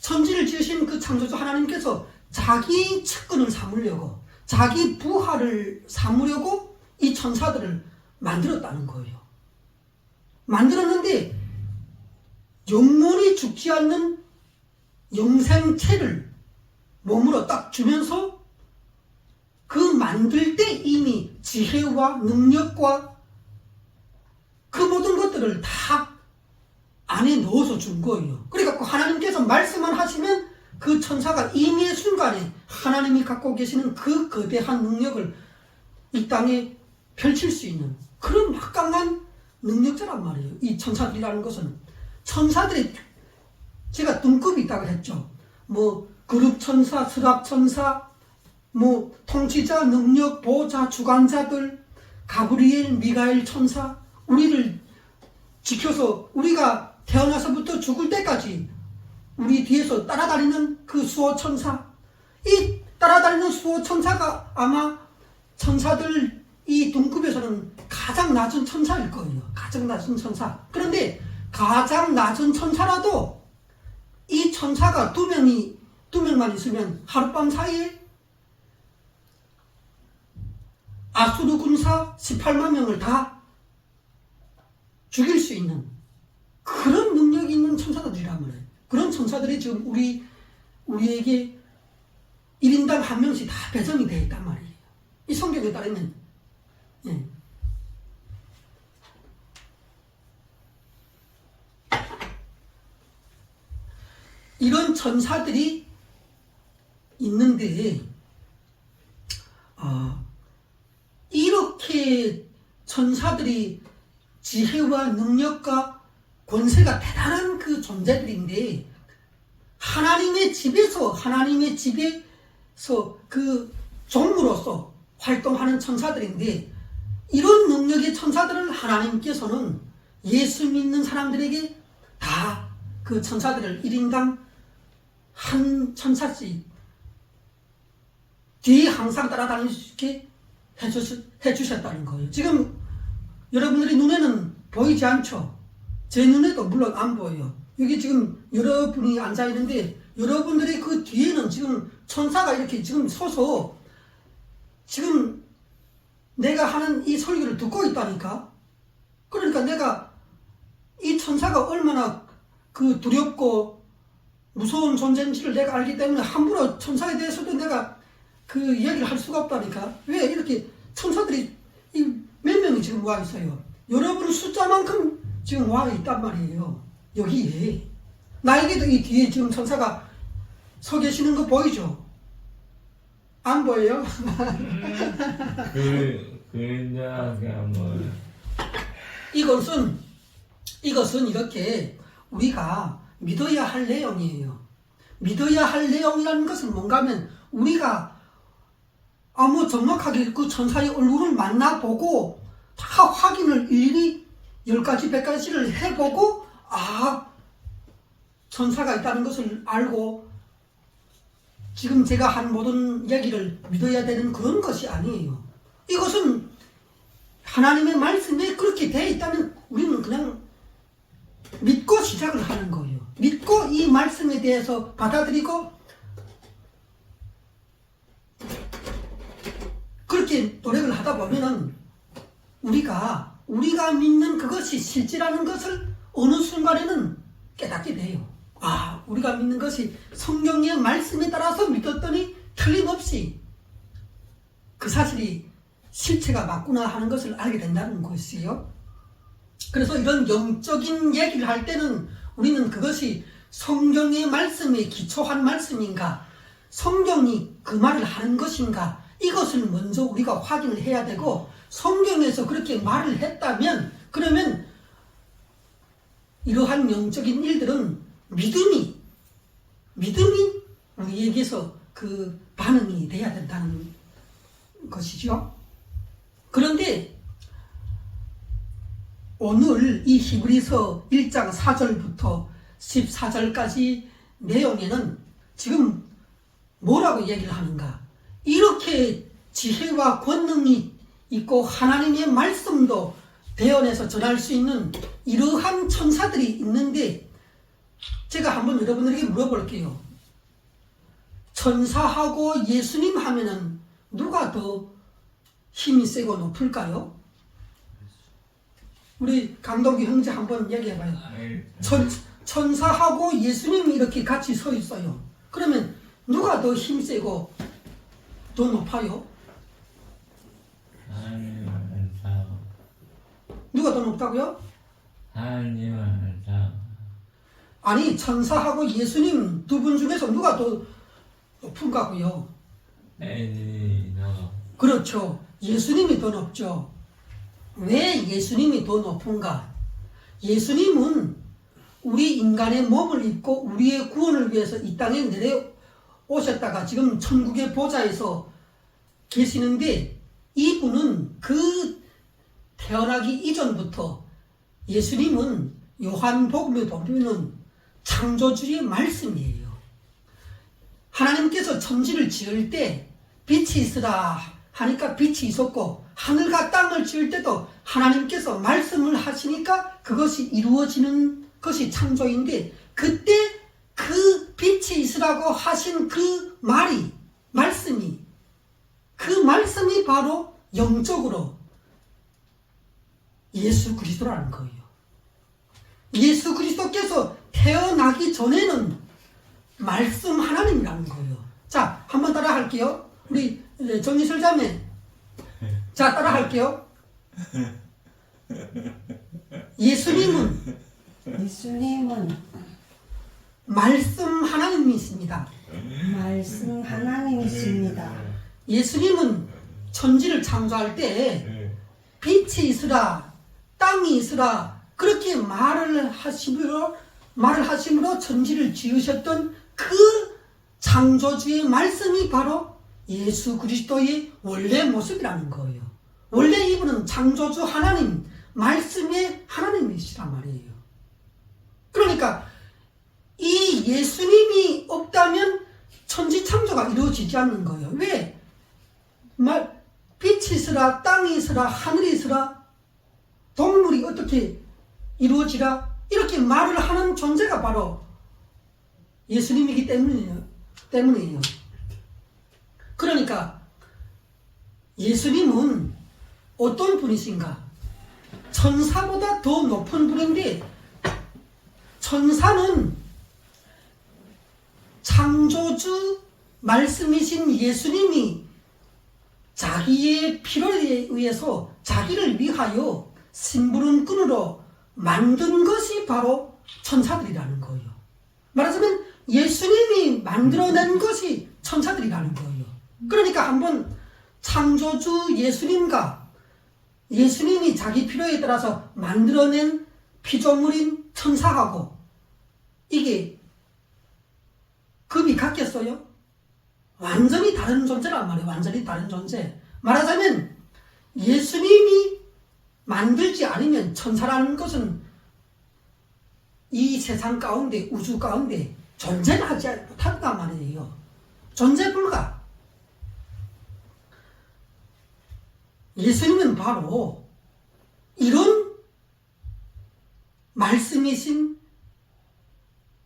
Speaker 1: 천지를 지으신 그 창조주 하나님께서 자기 측근을 삼으려고, 자기 부하를 삼으려고 이 천사들을 만들었다는 거예요. 만들었는데 영원히 죽지 않는 영생체를 몸으로 딱 주면서 그 만들 때 이미 지혜와 능력과 그 모든 것들을 다 안에 넣어서 준 거예요. 그러니까 하나님께서 말씀만 하시면 그 천사가 임의의 순간에 하나님이 갖고 계시는 그 거대한 능력을 이 땅에 펼칠 수 있는 그런 막강한 능력자란 말이에요. 이 천사들이라는 것은 천사들이 제가 등급이 있다고 했죠. 뭐 그룹천사, 스랍천사, 뭐 통치자, 능력, 보호자, 주관자들, 가브리엘, 미가엘 천사, 우리를 지켜서 우리가 태어나서부터 죽을 때까지 우리 뒤에서 따라다니는 그 수호천사, 이 따라다니는 수호천사가 아마 천사들 이 등급에서는 가장 낮은 천사일 거예요. 가장 낮은 천사. 그런데 가장 낮은 천사라도 이 천사가 두 명만 있으면 하룻밤 사이에 아수르 군사 18만 명을 다 죽일 수 있는 그런 능력이 있는 천사들이란 말이에요. 그런 천사들이 지금 우리에게 1인당 한 명씩 다 배정이 되어 있단 말이에요. 이 성경에 따르면 이런 천사들이 있는데 이렇게 천사들이 지혜와 능력과 권세가 대단한 그 존재들인데 하나님의 집에서 그 종으로서 활동하는 천사들인데 이런 능력의 천사들을 하나님께서는 예수 믿는 사람들에게 다 그 천사들을 1인당 한 천사씩 뒤에 항상 따라다닐 수 있게 해주셨다는 거예요. 지금 여러분들이 눈에는 보이지 않죠? 제 눈에도 물론 안 보여요. 여기 지금 여러분이 앉아있는데 여러분들의 그 뒤에는 지금 천사가 이렇게 지금 서서 지금 내가 하는 이 설교를 듣고 있다니까. 그러니까 내가 이 천사가 얼마나 그 두렵고 무서운 존재인지를 내가 알기 때문에 함부로 천사에 대해서도 내가 그 이야기를 할 수가 없다니까. 왜 이렇게 천사들이 몇 명이 지금 와 있어요. 여러분 숫자만큼 지금 와 있단 말이에요. 여기에 나에게도 이 뒤에 지금 천사가 서 계시는 거 보이죠? 안 보여요? 이것은 이렇게 우리가 믿어야 할 내용이에요. 믿어야 할 내용이라는 것은 뭔가 하면 우리가 뭐 정확하게 그 천사의 얼굴을 만나보고 다 확인을 일일이 10가지 100가지를 해보고 천사가 있다는 것을 알고 지금 제가 한 모든 얘기를 믿어야 되는 그런 것이 아니에요. 이것은 하나님의 말씀에 그렇게 되어 있다면 우리는 그냥 믿고 시작을 하는 거예요. 믿고 이 말씀에 대해서 받아들이고 그렇게 노력을 하다 보면은 우리가 믿는 그것이 실제라는 것을 어느 순간에는 깨닫게 돼요. 우리가 믿는 것이 성경의 말씀에 따라서 믿었더니 틀림없이 그 사실이 실체가 맞구나 하는 것을 알게 된다는 것이에요. 그래서 이런 영적인 얘기를 할 때는 우리는 그것이 성경의 말씀에 기초한 말씀인가, 성경이 그 말을 하는 것인가, 이것을 먼저 우리가 확인을 해야 되고, 성경에서 그렇게 말을 했다면 그러면 이러한 영적인 일들은 믿음이 우리에게서 그 반응이 돼야 된다는 것이죠. 그런데 오늘 이 히브리서 1장 4절부터 14절까지 내용에는 지금 뭐라고 얘기를 하는가? 이렇게 지혜와 권능이 있고 하나님의 말씀도 대언해서 전할 수 있는 이러한 천사들이 있는데 제가 한번 여러분들에게 물어볼게요. 천사하고 예수님 하면은 누가 더 힘이 세고 높을까요? 우리 강동기 형제 한번 얘기해봐요. 천사하고 예수님이 이렇게 같이 서 있어요. 그러면 누가 더 힘 세고 더 높아요?
Speaker 2: 하나님은 다.
Speaker 1: 누가 더 높다고요?
Speaker 2: 하나님은 다.
Speaker 1: 아니, 천사하고 예수님 두 분 중에서 누가 더 높은가고요?
Speaker 2: 애들이 너.
Speaker 1: 그렇죠. 예수님이 더 높죠. 왜 예수님이 더 높은가? 예수님은 우리 인간의 몸을 입고 우리의 구원을 위해서 이 땅에 내려오셨다가 지금 천국의 보좌에서 계시는데, 이분은 그 태어나기 이전부터 예수님은 요한복음에 보면 창조주의 말씀이에요. 하나님께서 천지를 지을 때 빛이 있으라 하니까 빛이 있었고, 하늘과 땅을 지을 때도 하나님께서 말씀을 하시니까 그것이 이루어지는 것이 창조인데, 그때 그 빛이 있으라고 하신 그 말씀이 바로 영적으로 예수 그리스도라는 거예요. 예수 그리스도께서 태어나기 전에는 말씀 하나님이라는 거예요. 자, 한번 따라 할게요. 우리 정리설 자매. 자, 따라 할게요. 예수님은 말씀 하나님이십니다.
Speaker 3: 말씀 하나님이십니다.
Speaker 1: 예수님은 천지를 창조할 때 빛이 있으라, 땅이 있으라, 그렇게 말을 하심으로 천지를 지으셨던 그 창조주의 말씀이 바로 예수 그리스도의 원래 모습이라는 거예요. 원래 이분은 창조주 하나님, 말씀의 하나님이시란 말이에요. 그러니까 이 예수님이 없다면 천지 창조가 이루어지지 않는 거예요. 왜? 빛이 있으라, 땅이 있으라, 하늘이 있으라, 동물이 어떻게 이루어지라, 이렇게 말을 하는 존재가 바로 예수님이기 때문이에요. 그러니까 예수님은 어떤 분이신가? 천사보다 더 높은 분인데, 천사는 창조주 말씀이신 예수님이 자기의 필요에 의해서 자기를 위하여 심부름꾼으로 만든 것이 바로 천사들이라는 거예요. 말하자면 예수님이 만들어낸 것이 천사들이라는 거예요. 그러니까 한번 창조주 예수님과 예수님이 자기 필요에 따라서 만들어낸 피조물인 천사하고 이게 급이 같겠어요? 완전히 다른 존재란 말이에요. 완전히 다른 존재. 말하자면 예수님이 만들지 않으면 천사라는 것은 이 세상 가운데, 우주 가운데 존재는 하지 못한단 말이에요. 존재 불가. 예수님은 바로 이런 말씀이신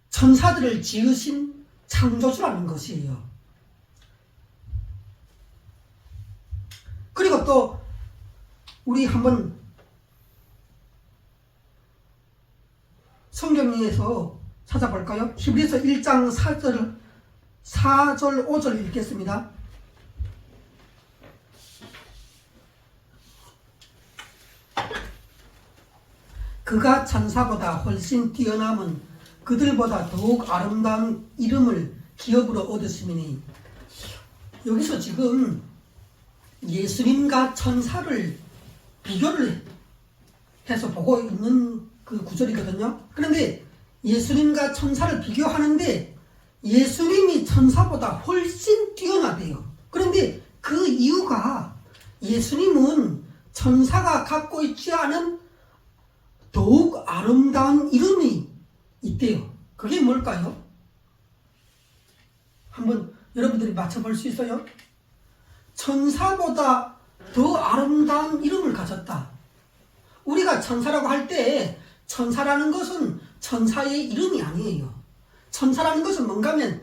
Speaker 1: 천사들을 지으신 창조주라는 것이에요. 그리고 또 우리 한번 성경에서 찾아볼까요? 히브리서 1장 4절 5절 읽겠습니다. 그가 천사보다 훨씬 뛰어남은 그들보다 더욱 아름다운 이름을 기업으로 얻었으니, 여기서 지금 예수님과 천사를 비교를 해서 보고 있는 그 구절이거든요. 그런데 예수님과 천사를 비교하는데 예수님이 천사보다 훨씬 뛰어나대요. 그런데 그 이유가 예수님은 천사가 갖고 있지 않은 더욱 아름다운 이름이 있대요. 그게 뭘까요? 한번 여러분들이 맞춰볼 수 있어요? 천사보다 더 아름다운 이름을 가졌다. 우리가 천사라고 할 때 천사라는 것은 천사의 이름이 아니에요. 천사라는 것은 뭔가 하면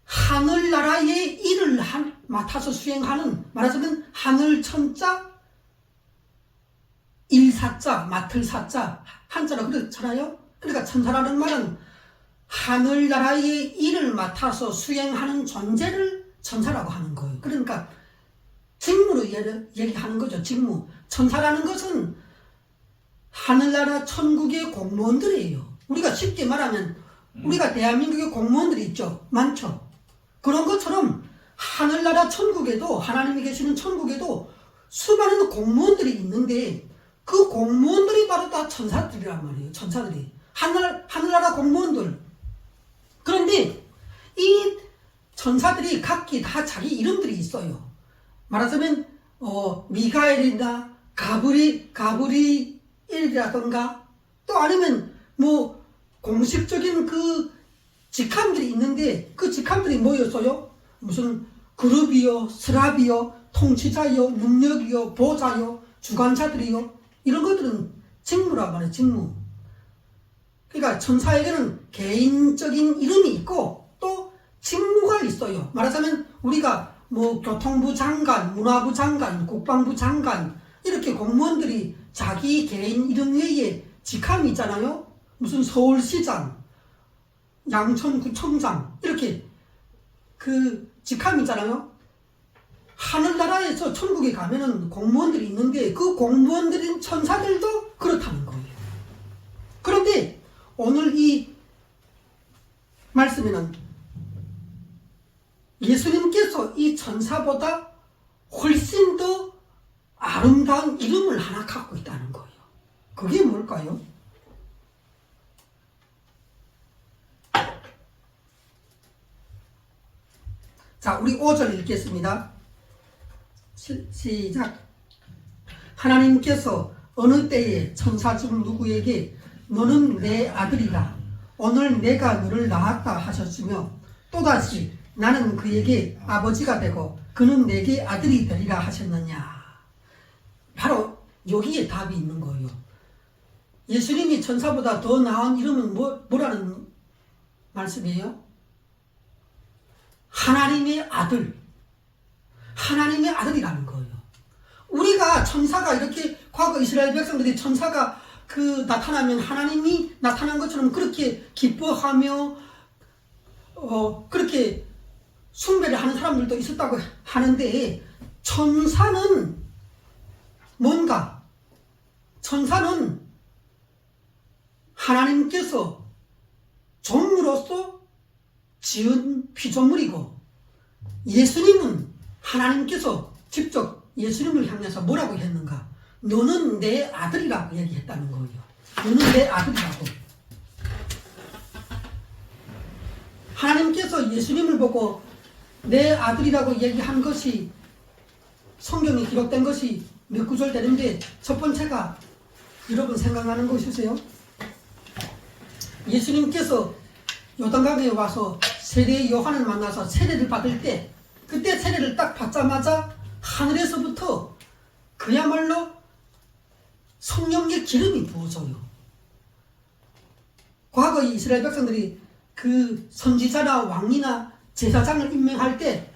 Speaker 1: 하늘나라의 일을 맡아서 수행하는, 말하자면 하늘 천자, 일사자, 맡을 사자, 한자로 그렇잖아요. 그러니까 천사라는 말은 하늘나라의 일을 맡아서 수행하는 존재를 천사라고 하는 거예요. 그러니까 직무로 얘기하는 거죠. 직무. 천사라는 것은 하늘나라 천국의 공무원들이에요. 우리가 쉽게 말하면 우리가 대한민국의 공무원들이 있죠. 많죠. 그런 것처럼 하늘나라 천국에도, 하나님이 계시는 천국에도 수많은 공무원들이 있는데 그 공무원들이 바로 다 천사들이란 말이에요. 천사들이. 하늘나라 공무원들. 그런데 이 천사들이 각기 다 자기 이름들이 있어요. 말하자면 미가엘이나 가브리엘이라던가 또 아니면 뭐 공식적인 그 직함들이 있는데 그 직함들이 뭐였어요? 무슨 그룹이요, 스랍이요, 통치자요, 능력이요, 보좌요, 주관자들이요. 이런 것들은 직무란 말이에요. 직무. 그러니까 천사에게는 개인적인 이름이 있고 또 직무가 있어요. 말하자면 우리가 뭐 교통부 장관, 문화부 장관, 국방부 장관 이렇게 공무원들이 자기 개인 이름 외에 직함이 있잖아요. 무슨 서울시장, 양천구청장 이렇게 그 직함이 있잖아요. 하늘나라에서 천국에 가면은 공무원들이 있는데 그 공무원들인 천사들도 그렇다는 거예요. 그런데 오늘 이 말씀에는 예수님께서 이 천사보다 훨씬 더 아름다운 이름을 하나 갖고 있다는 거예요. 그게 뭘까요? 자, 우리 5절 읽겠습니다. 시작. 하나님께서 어느 때에 천사 중 누구에게 너는 내 아들이다. 오늘 내가 너를 낳았다 하셨으며 또다시 나는 그에게 아버지가 되고 그는 내게 아들이 되리라 하셨느냐. 바로 여기에 답이 있는 거예요. 예수님이 천사보다 더 나은 이름은 뭐라는 말씀이에요? 하나님의 아들. 하나님의 아들이라는 거예요. 우리가 천사가 이렇게 과거 이스라엘 백성들이 천사가 나타나면 하나님이 나타난 것처럼 그렇게 기뻐하며 그렇게 숭배를 하는 사람들도 있었다고 하는데 천사는 뭔가? 천사는 하나님께서 종으로서 지은 피조물이고 예수님은 하나님께서 직접 예수님을 향해서 뭐라고 했는가? 너는 내 아들이라고 얘기했다는 거예요. 너는 내 아들이라고. 하나님께서 예수님을 보고 내 아들이라고 얘기한 것이 성경에 기록된 것이 몇 구절 되는데 첫 번째가 여러분 생각나는 거 있으세요? 예수님께서 요단강에 와서 세례 요한을 만나서 세례를 받을 때 그때 세례를 딱 받자마자 하늘에서부터 그야말로 성령의 기름이 부어져요. 과거 이스라엘 백성들이 그 선지자나 왕이나 제사장을 임명할 때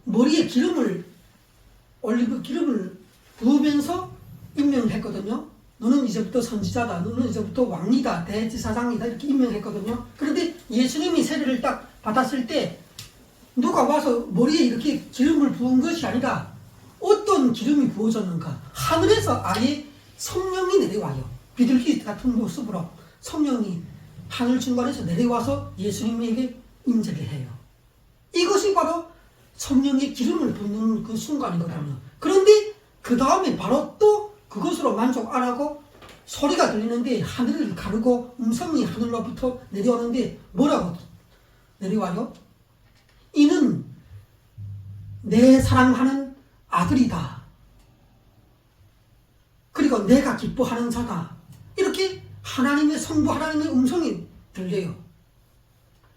Speaker 1: 머리에 올리브 기름을 부으면서 임명했거든요. 너는 이제부터 선지자다. 너는 이제부터 왕이다. 대제사장이다. 이렇게 임명했거든요. 그런데 예수님이 세례를 딱 받았을 때 누가 와서 머리에 이렇게 기름을 부은 것이 아니라 어떤 기름이 부어졌는가? 하늘에서 아예 성령이 내려와요. 비둘기 같은 모습으로 성령이 하늘 중간에서 내려와서 예수님에게 임재를 해요. 이것이 바로 성령의 기름을 붓는 그 순간이거든요. 그런데 그 다음에 바로 또 그것으로 만족 안 하고 소리가 들리는데 하늘을 가르고 음성이 하늘로부터 내려오는데 뭐라고 내려와요? 이는 내 사랑하는 아들이다. 그리고 내가 기뻐하는 자다. 이렇게 하나님의 성부 하나님의 음성이 들려요.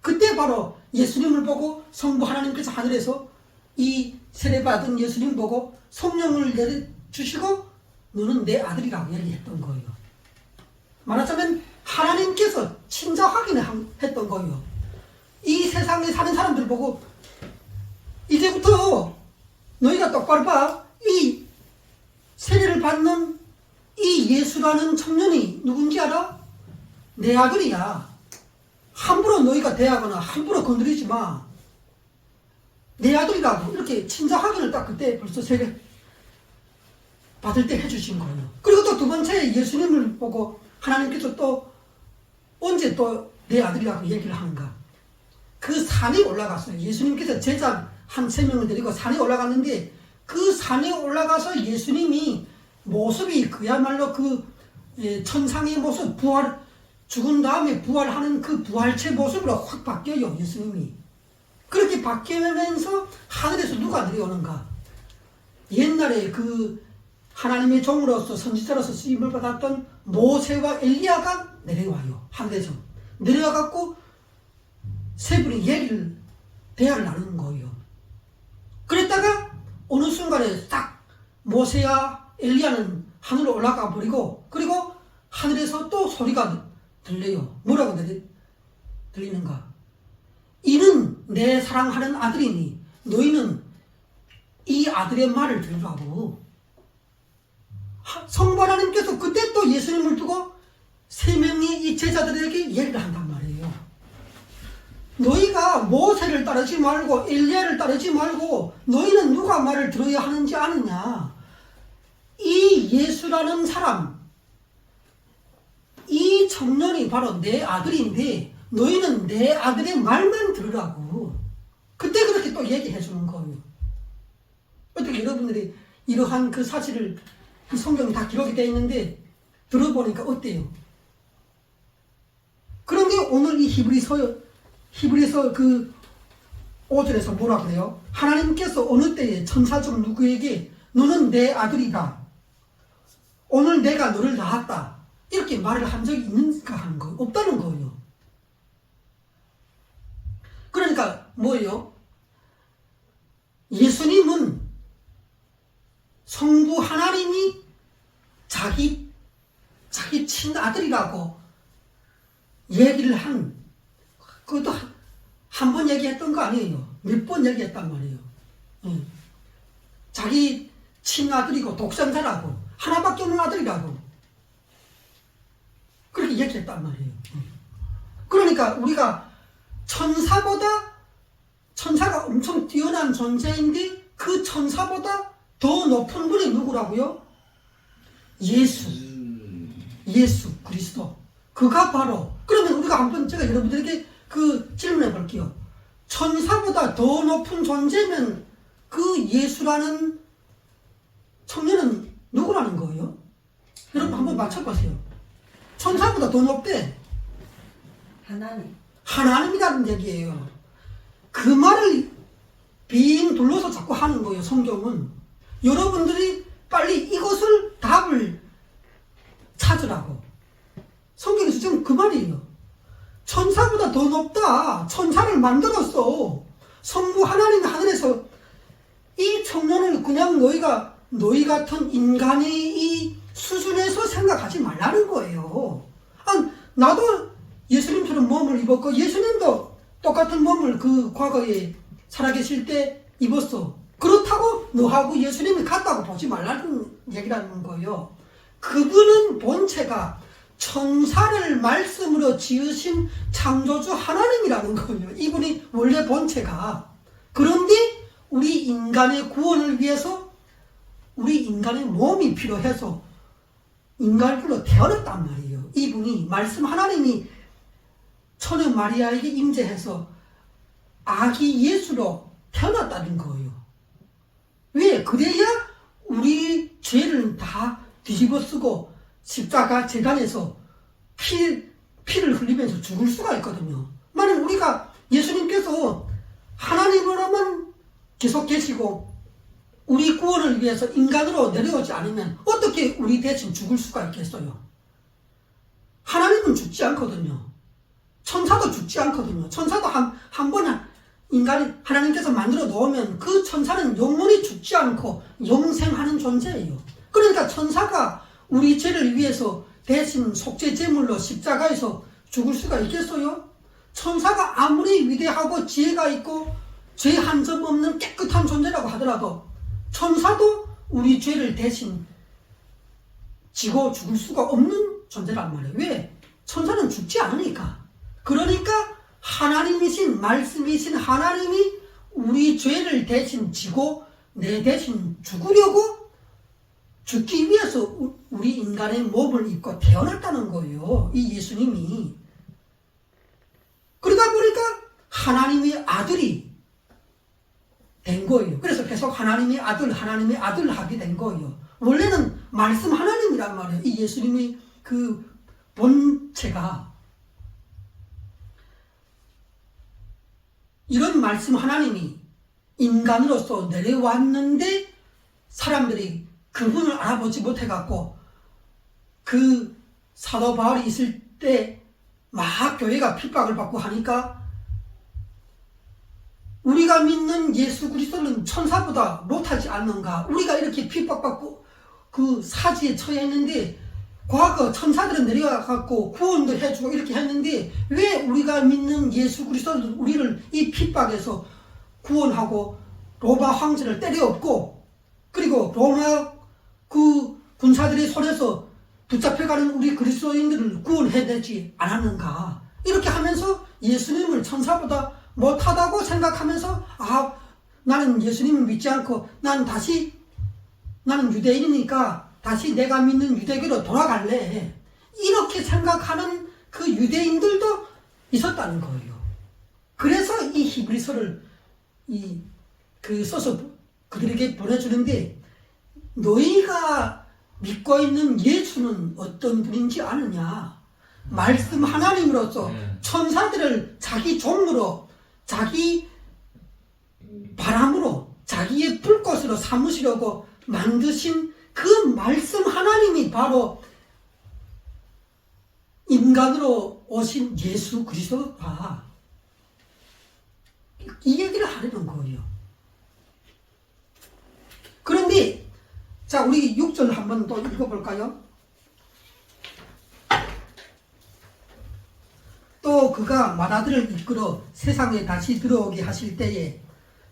Speaker 1: 그때 바로 예수님을 보고 성부 하나님께서 하늘에서 이 세례받은 예수님 보고 성령을 내려주시고 너는 내 아들이라고 얘기했던 거예요. 말하자면 하나님께서 친자 확인을 했던 거예요. 이 세상에 사는 사람들 보고 이제부터 너희가 똑바로 봐. 이 세례를 받는 이 예수라는 청년이 누군지 알아? 내 아들이야. 함부로 너희가 대하거나 함부로 건드리지 마. 내 아들이라고 이렇게 친자 확인을 딱 그때 벌써 세례 받을 때 해주신 거예요. 그리고 또 두 번째 예수님을 보고 하나님께서 또 언제 또 내 아들이라고 얘기를 하는가. 그 산에 올라갔어요. 예수님께서 제자 한 3명을 데리고 산에 올라갔는데 그 산에 올라가서 예수님이 모습이 그야말로 그 천상의 모습, 부활, 죽은 다음에 부활하는 그 부활체 모습으로 확 바뀌어요. 예수님이. 그렇게 바뀌면서 하늘에서 누가 내려오는가. 옛날에 그 하나님의 종으로서 선지자로서 쓰임을 받았던 모세와 엘리야가 내려와요. 하늘에서 내려와갖고 세 분이 대화를 나누는 거예요. 그랬다가 어느 순간에 딱 모세와 엘리야는 하늘로 올라가 버리고, 그리고 하늘에서 또 소리가 들려요. 뭐라고 들리는가? 이는 내 사랑하는 아들이니 너희는 이 아들의 말을 들으라고. 성부 하나님께서 그때 또 예수님을 두고 3명의 이 제자들에게 얘기를 한단 말이에요. 너희가 모세를 따르지 말고 엘리야를 따르지 말고 너희는 누가 말을 들어야 하는지 아느냐. 이 예수라는 사람, 이 청년이 바로 내 아들인데 너희는 내 아들의 말만 들으라고. 그때 그렇게 또 얘기해 주는 거예요. 어떻게 여러분들이 이러한 그 사실을 이 성경에 다 기록이 되어 있는데 들어보니까 어때요? 그런데 오늘 이 히브리서 그 5절에서 뭐라 그래요? 하나님께서 어느 때에 천사 중 누구에게 너는 내 아들이다. 오늘 내가 너를 낳았다. 이렇게 말을 한 적이 있는가 하는 거예요. 없다는 거예요. 그러니까 뭐예요? 예수님은 성부 하나님이 자기 친아들이라고 얘기를 그것도 한 번 얘기했던 거 아니에요. 몇 번 얘기했단 말이에요. 자기 친아들이고 독생자라고, 하나밖에 없는 아들이라고 그렇게 얘기했단 말이에요. 그러니까 우리가 천사가 엄청 뛰어난 존재인데 그 천사보다 더 높은 분이 누구라고요? 예수 그리스도. 그가 바로. 그러면 우리가 한번 제가 여러분들에게 그 질문해 볼게요. 천사보다 더 높은 존재면 그 예수라는 청년은 누구라는 거예요? 여러분 한번 맞춰보세요. 천사보다 더 높대. 하나님이라는 얘기예요. 그 말을 빙 둘러서 자꾸 하는 거예요. 성경은. 여러분들이 빨리 이것을 답을 찾으라고. 성경에서 지금 그 말이에요. 천사보다 더 높다. 천사를 만들었어. 성부 하나님 하늘에서 이 청년을 그냥 너희 같은 인간의 이 수준에서 생각하지 말라는 거예요. 나도 예수님처럼 몸을 입었고 예수님도 똑같은 몸을 그 과거에 살아계실 때 입었어. 그렇다고 너하고 예수님이 같다고 보지 말라는 얘기라는 거예요. 그분은 본체가 천사를 말씀으로 지으신 창조주 하나님이라는 거예요. 이분이 원래 본체가. 그런데 우리 인간의 구원을 위해서 우리 인간의 몸이 필요해서 인간으로 태어났단 말이에요. 이분이 말씀 하나님이 처녀 마리아에게 임재해서 아기 예수로 태어났다는 거예요. 왜? 그래야 우리 죄를 다 뒤집어 쓰고 십자가 재단에서 피를 흘리면서 죽을 수가 있거든요. 만약 우리가 예수님께서 하나님으로만 계속 계시고 우리 구원을 위해서 인간으로 내려오지 않으면 어떻게 우리 대신 죽을 수가 있겠어요? 하나님은 죽지 않거든요. 천사도 죽지 않거든요. 천사도 한 번 하나님께서 만들어 놓으면 그 천사는 영원히 죽지 않고 영생하는 존재예요. 그러니까 천사가 우리 죄를 위해서 대신 속죄 제물로 십자가에서 죽을 수가 있겠어요? 천사가 아무리 위대하고 지혜가 있고 죄 한 점 없는 깨끗한 존재라고 하더라도 천사도 우리 죄를 대신 지고 죽을 수가 없는 존재란 말이에요. 왜? 천사는 죽지 않으니까. 그러니까 하나님이신 말씀이신 하나님이 우리 죄를 대신 지고 내 대신 죽으려고 죽기 위해서 우리 인간의 몸을 입고 태어났다는 거예요. 이 예수님이. 그러다 보니까 하나님의 아들이 된 거예요. 그래서 계속 하나님의 아들 하게 된 거예요. 원래는 말씀 하나님이란 말이에요. 이 예수님의 그 본체가. 이런 말씀 하나님이 인간으로서 내려왔는데 사람들이 그분을 알아보지 못해갖고 그 사도 바울이 있을 때 막 교회가 핍박을 받고 하니까 우리가 믿는 예수 그리스도는 천사보다 못하지 않는가? 우리가 이렇게 핍박받고 그 사지에 처해 있는데 과거 천사들은 내려가갖고 구원도 해주고 이렇게 했는데 왜 우리가 믿는 예수 그리스도는 우리를 이 핍박에서 구원하고 로마 황제를 때려엎고 그리고 로마 그 군사들의 손에서 붙잡혀가는 우리 그리스도인들을 구원해내지 않았는가? 이렇게 하면서 예수님을 천사보다 못하다고 생각하면서 나는 예수님을 믿지 않고 나는 유대인이니까 다시 내가 믿는 유대교로 돌아갈래. 이렇게 생각하는 그 유대인들도 있었다는 거예요. 그래서 이 히브리서를 써서 그들에게 보내주는데 너희가 믿고 있는 예수는 어떤 분인지 아느냐? 말씀 하나님으로서 천사들을 자기 종으로 자기 바람으로 자기의 불꽃으로 삼으시려고 만드신 그 말씀 하나님이 바로 인간으로 오신 예수 그리스도가 이 얘기를 하려는 거예요. 그런데 자, 우리 6절 한번 또 읽어볼까요? 또 그가 마다들을 이끌어 세상에 다시 들어오게 하실 때에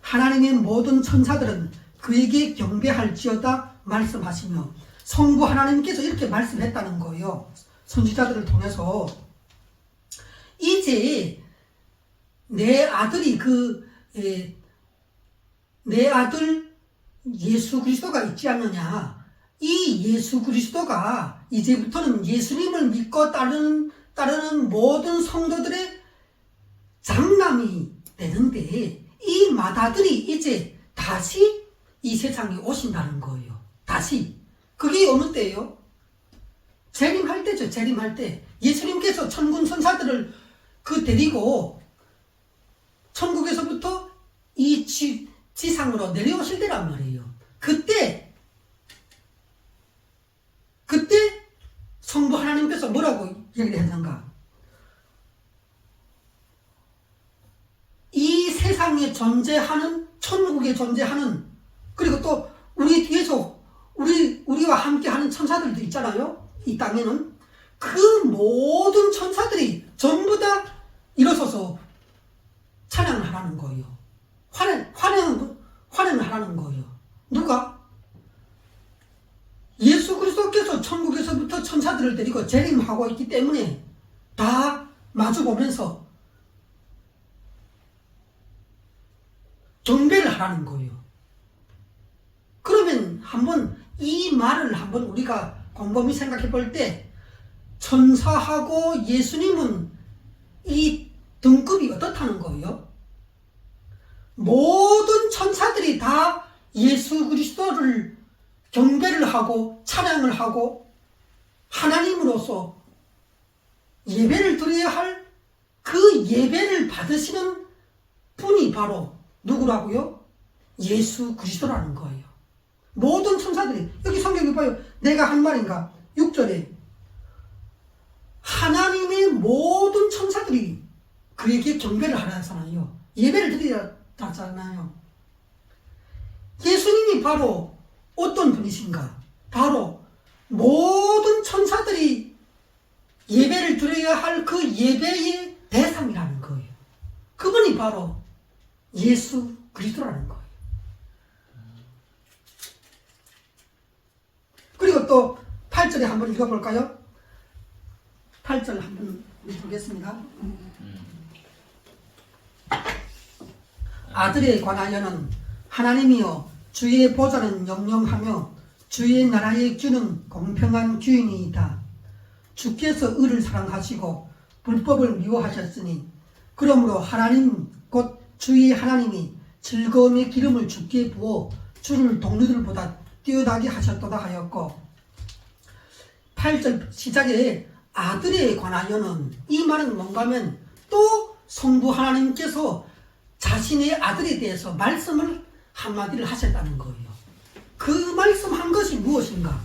Speaker 1: 하나님의 모든 천사들은 그에게 경배할지어다 말씀하시며 성부 하나님께서 이렇게 말씀했다는 거예요. 선지자들을 통해서 이제 내 아들이 내 아들 예수 그리스도가 있지 않느냐. 이 예수 그리스도가 이제부터는 예수님을 믿고 따르는 모든 성도들의 장남이 되는데 이 맏아들이 이제 다시 이 세상에 오신다는 거예요. 다시. 그게 어느 때예요? 재림할 때죠. 재림할 때. 예수님께서 천군 천사들을 데리고 천국에서부터 이 지상으로 내려오실 때란 말이에요. 그때 성부 하나님께서 뭐라고 얘기를 했는가? 이 세상에 존재하는 천국에 존재하는 그리고 또 우리 뒤에서 우리와 함께하는 천사들도 있잖아요. 이 땅에는 그 모든 천사들이 전부 다 일어서서 찬양을 하라는 거예요. 환영을 하라는 거예요. 누가? 예수 그리스도께서 천국에서부터 천사들을 데리고 재림하고 있기 때문에 다 마주보면서 경배를 하라는 거예요. 그러면 한번 이 말을 한번 우리가 곰곰이 생각해 볼 때 천사하고 예수님은 이 등급이 어떻다는 거예요? 모든 천사들이 다 예수 그리스도를 경배를 하고 찬양을 하고 하나님으로서 예배를 드려야 할 그 예배를 받으시는 분이 바로 누구라고요? 예수 그리스도라는 거예요. 모든 천사들이 여기 성경에 봐요. 내가 한 말인가? 6절에 하나님의 모든 천사들이 그에게 경배를 하라잖아요. 예배를 드리라잖아요. 예수님이 바로 어떤 분이신가? 바로 모든 천사들이 예배를 드려야 할 그 예배의 대상이라는 거예요. 그분이 바로 예수 그리스도라는 거예요. 그리고 또 8절에 한번 읽어볼까요? 8절 한번 읽어보겠습니다. 아들에 관하여는 하나님이여 주의 보좌는 영영하며 주의 나라의 규는 공평한 규이니이다. 주께서 의를 사랑하시고 불법을 미워하셨으니 그러므로 하나님 곧 주의 하나님이 즐거움의 기름을 주께 부어 주를 동료들보다 뛰어나게 하셨도다 하였고 8절 시작에 아들에 관하여는 이 말은 뭔가 하면 또 성부 하나님께서 자신의 아들에 대해서 말씀을 한마디를 하셨다는 거예요. 그 말씀한 것이 무엇인가?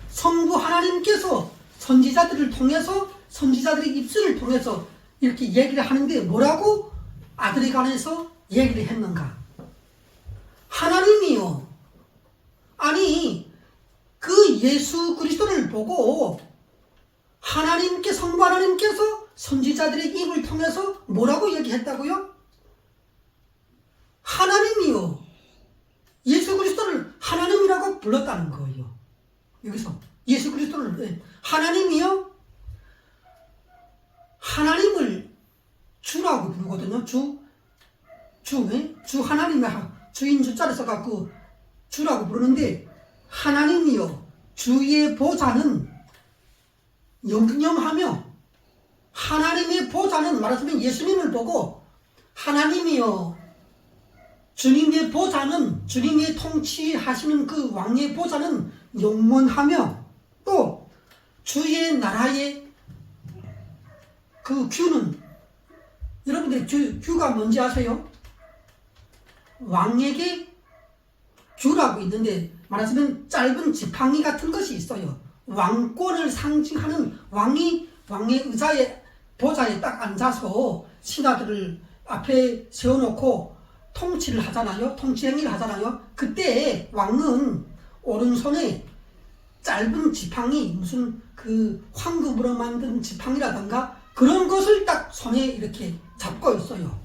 Speaker 1: 성부 하나님께서 선지자들을 통해서 선지자들의 입술을 통해서 이렇게 얘기를 하는데 뭐라고 아들에 관해서 얘기를 했는가? 하나님이요. 아니 그 예수 그리스도를 보고 하나님께 성부 하나님께서 선지자들의 입을 통해서 뭐라고 얘기했다고요? 하나님이요. 예수 그리스도를 하나님이라고 불렀다는 거예요. 여기서 예수 그리스도를 하나님이요. 하나님을 주라고 부르거든요. 주 하나님의 주인 주자를 써갖고 주라고 부르는데 하나님이요. 주의 보좌는 영영하며 하나님의 보좌는 말하자면 예수님을 보고 하나님이요. 주님의 보좌는 주님의 통치하시는 그 왕의 보좌는 영원하며 또 주의 나라의 그 규는 여러분들이 규가 뭔지 아세요? 왕에게 규라고 있는데 말하자면 짧은 지팡이 같은 것이 있어요. 왕권을 상징하는 왕의 의자에 보좌에 딱 앉아서 신하들을 앞에 세워놓고 통치를 하잖아요. 통치 행위를 하잖아요. 그때 왕은 오른손에 짧은 지팡이 무슨 그 황금으로 만든 지팡이라든가 그런 것을 딱 손에 이렇게 잡고 있어요.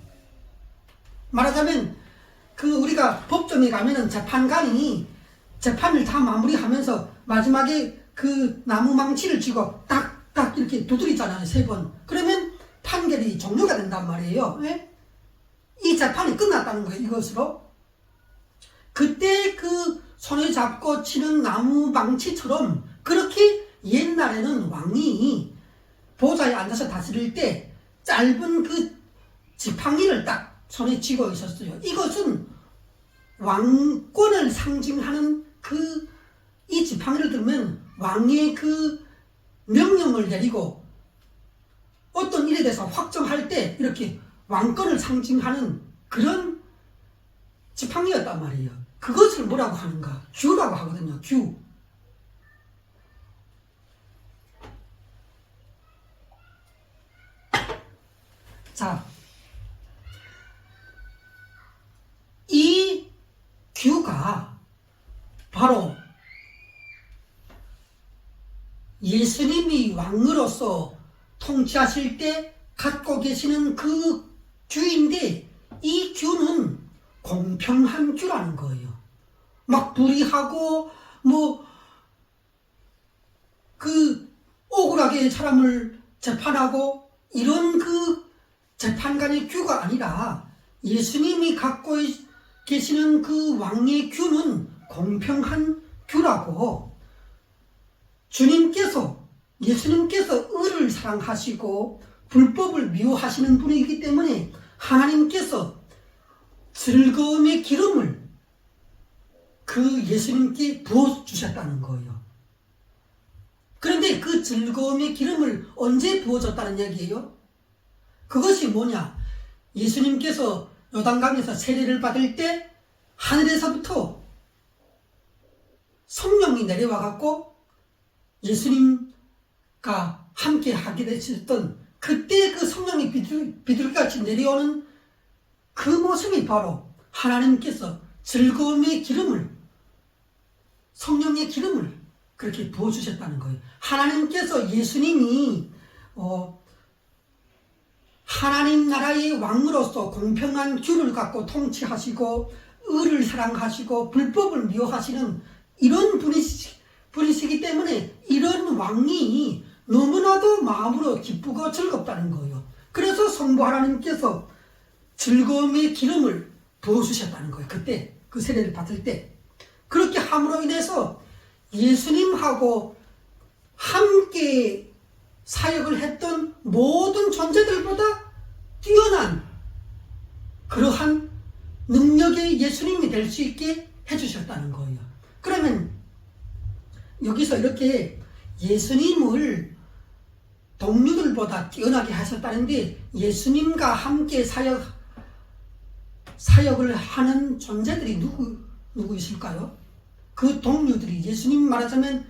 Speaker 1: 말하자면 그 우리가 법정에 가면은 재판관이 재판을 다 마무리하면서 마지막에 그 나무 망치를 쥐고 딱딱 이렇게 두드리잖아요. 3번. 그러면 판결이 종료가 된단 말이에요. 네? 이 재판이 끝났다는 거예요. 이것으로. 그때 그 손에 잡고 치는 나무 망치처럼 그렇게 옛날에는 왕이 보좌에 앉아서 다스릴 때 짧은 그 지팡이를 딱 손에 쥐고 있었어요. 이것은 왕권을 상징하는 이 지팡이를 들면 왕의 그 명령을 내리고 어떤 일에 대해서 확정할 때 이렇게 왕권을 상징하는 그런 지팡이였단 말이에요. 그것을 뭐라고 하는가? 규라고 하거든요. 규. 자, 이 규가 바로 예수님이 왕으로서 통치하실 때 갖고 계시는 그 규인데 이 규는 공평한 규라는 거예요. 막 불의하고 억울하게 사람을 재판하고 이런 그 재판관의 규가 아니라 예수님이 갖고 계시는 그 왕의 규는 공평한 규라고 예수님께서 의를 사랑하시고 불법을 미워하시는 분이기 때문에 하나님께서 즐거움의 기름을 그 예수님께 부어주셨다는 거예요. 그런데 그 즐거움의 기름을 언제 부어줬다는 얘기예요? 그것이 뭐냐? 예수님께서 요단강에서 세례를 받을 때 하늘에서부터 성령이 내려와 갖고 예수님과 함께 하게 되셨던 그때 그 성령이 비둘기같이 내려오는 그 모습이 바로 하나님께서 즐거움의 기름을 성령의 기름을 그렇게 부어주셨다는 거예요. 하나님께서 예수님이 하나님 나라의 왕으로서 공평한 규를 갖고 통치하시고 의를 사랑하시고 불법을 미워하시는 이런 분이시기 때문에 이런 왕이 너무나도 마음으로 기쁘고 즐겁다는 거예요. 그래서 성부 하나님께서 즐거움의 기름을 부어주셨다는 거예요. 그때 그 세례를 받을 때. 그렇게 함으로 인해서 예수님하고 함께 사역을 했던 모든 존재들보다 뛰어난 그러한 능력의 예수님이 될 수 있게 해주셨다는 거예요. 그러면 여기서 이렇게 예수님을 동료들보다 뛰어나게 하셨다는데 예수님과 함께 사역을 하는 존재들이 누구 있을까요? 그 동료들이 예수님 말하자면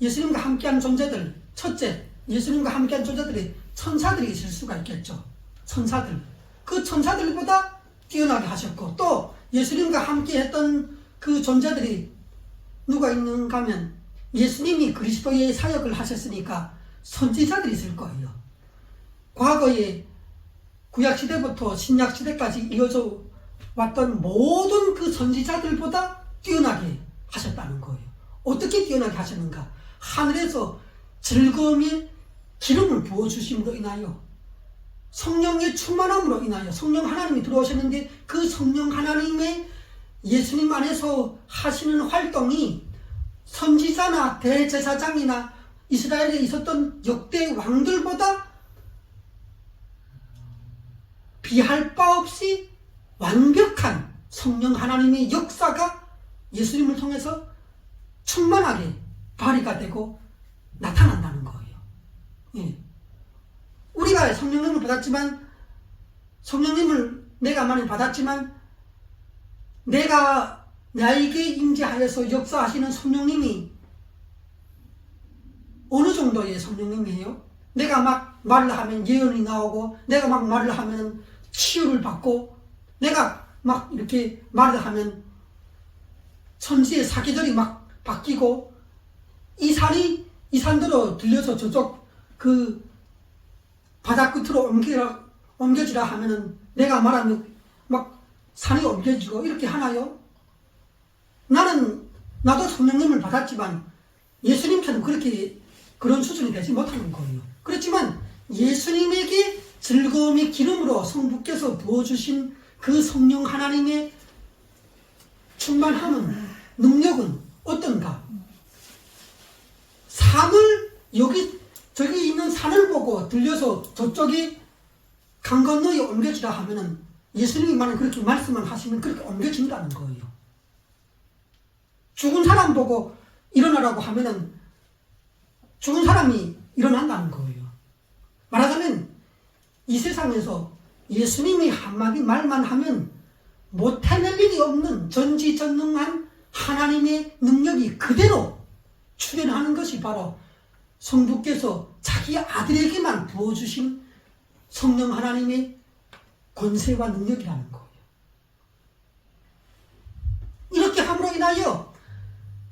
Speaker 1: 예수님과 함께한 존재들, 첫째 예수님과 함께한 존재들이 천사들이 있을 수가 있겠죠. 천사들. 그 천사들보다 뛰어나게 하셨고 또 예수님과 함께 했던 그 존재들이 누가 있는가 하면 예수님이 그리스도의 사역을 하셨으니까 선지자들이 있을 거예요. 과거에 구약시대부터 신약시대까지 이어져 왔던 모든 그 선지자들보다 뛰어나게 하셨다는 거예요. 어떻게 뛰어나게 하셨는가? 하늘에서 즐거움의 기름을 부어주심으로 인하여 성령의 충만함으로 인하여 성령 하나님이 들어오셨는데 그 성령 하나님의 예수님 안에서 하시는 활동이 선지자나 대제사장이나 이스라엘에 있었던 역대 왕들보다 비할 바 없이 완벽한 성령 하나님의 역사가 예수님을 통해서 충만하게 발휘가 되고 나타난다는 거예요. 예. 우리가 성령님을 받았지만 성령님을 내가 많이 받았지만 내가 나에게 임재하여서 역사하시는 성령님이 어느 정도의 성령님이에요? 내가 막 말을 하면 예언이 나오고 내가 막 말을 하면 치유를 받고 내가 막 이렇게 말을 하면 천지의 사계절이 막 바뀌고 이 산으로 들려서 저쪽 그 바다 끝으로 옮겨지라 하면은 내가 말하면 막 산이 옮겨지고 이렇게 하나요? 나도 성령님을 받았지만 예수님처럼 그런 수준이 되지 못하는 거예요. 그렇지만 예수님에게 즐거움의 기름으로 성부께서 부어주신 그 성령 하나님의 충만함은 능력은 어떤가? 저기 있는 산을 보고 들려서 저쪽이 강 건너에 옮겨지라 하면은 예수님이 만약 그렇게 말씀을 하시면 그렇게 옮겨진다는 거예요. 죽은 사람 보고 일어나라고 하면은 죽은 사람이 일어난다는 거예요. 말하자면 이 세상에서 예수님이 한마디 말만 하면 못 해낼 일이 없는 전지전능한 하나님의 능력이 그대로 출현하는 것이 바로 성부께서 자기 아들에게만 부어주신 성령 하나님의 권세와 능력이라는 거예요. 이렇게 함으로 인하여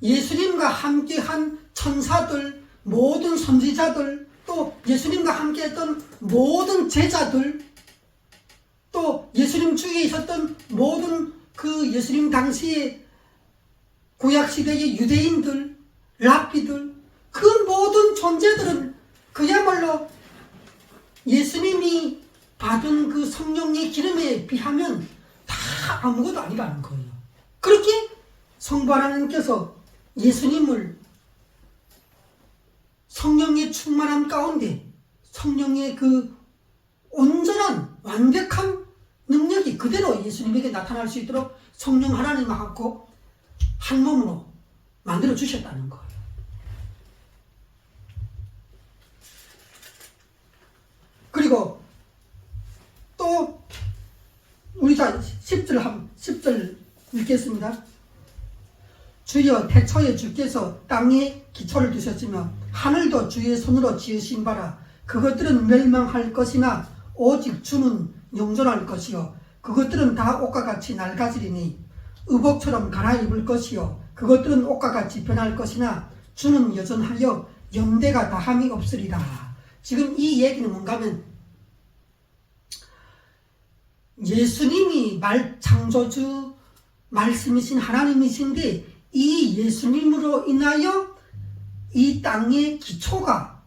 Speaker 1: 예수님과 함께한 천사들, 모든 선지자들, 또 예수님과 함께했던 모든 제자들, 또 예수님 주위에 있었던 모든 그 예수님 당시에 구약시대의 유대인들, 랍비들, 그 모든 존재들은 그야말로 예수님이 받은 그 성령의 기름에 비하면 다 아무것도 아니라는 거예요. 그렇게 성부 하나님께서 예수님을 성령의 충만함 가운데 성령의 그 온전한 완벽한 능력이 그대로 예수님에게 나타날 수 있도록 성령 하나님하고 한 몸으로 만들어 주셨다는 거예요. 그리고 또 우리 자 10절 읽겠습니다. 주여 태초에 주께서 땅에 기초를 두셨으며 하늘도 주의 손으로 지으신 바라. 그것들은 멸망할 것이나 오직 주는 영존할 것이요 그것들은 다 옷과 같이 낡아지리니 의복처럼 갈아입을 것이요 그것들은 옷과 같이 변할 것이나 주는 여전하여 영대가 다함이 없으리라. 지금 이 얘기는 뭔가 하면 예수님이 창조주 말씀이신 하나님이신데 이 예수님으로 인하여 이 땅의 기초가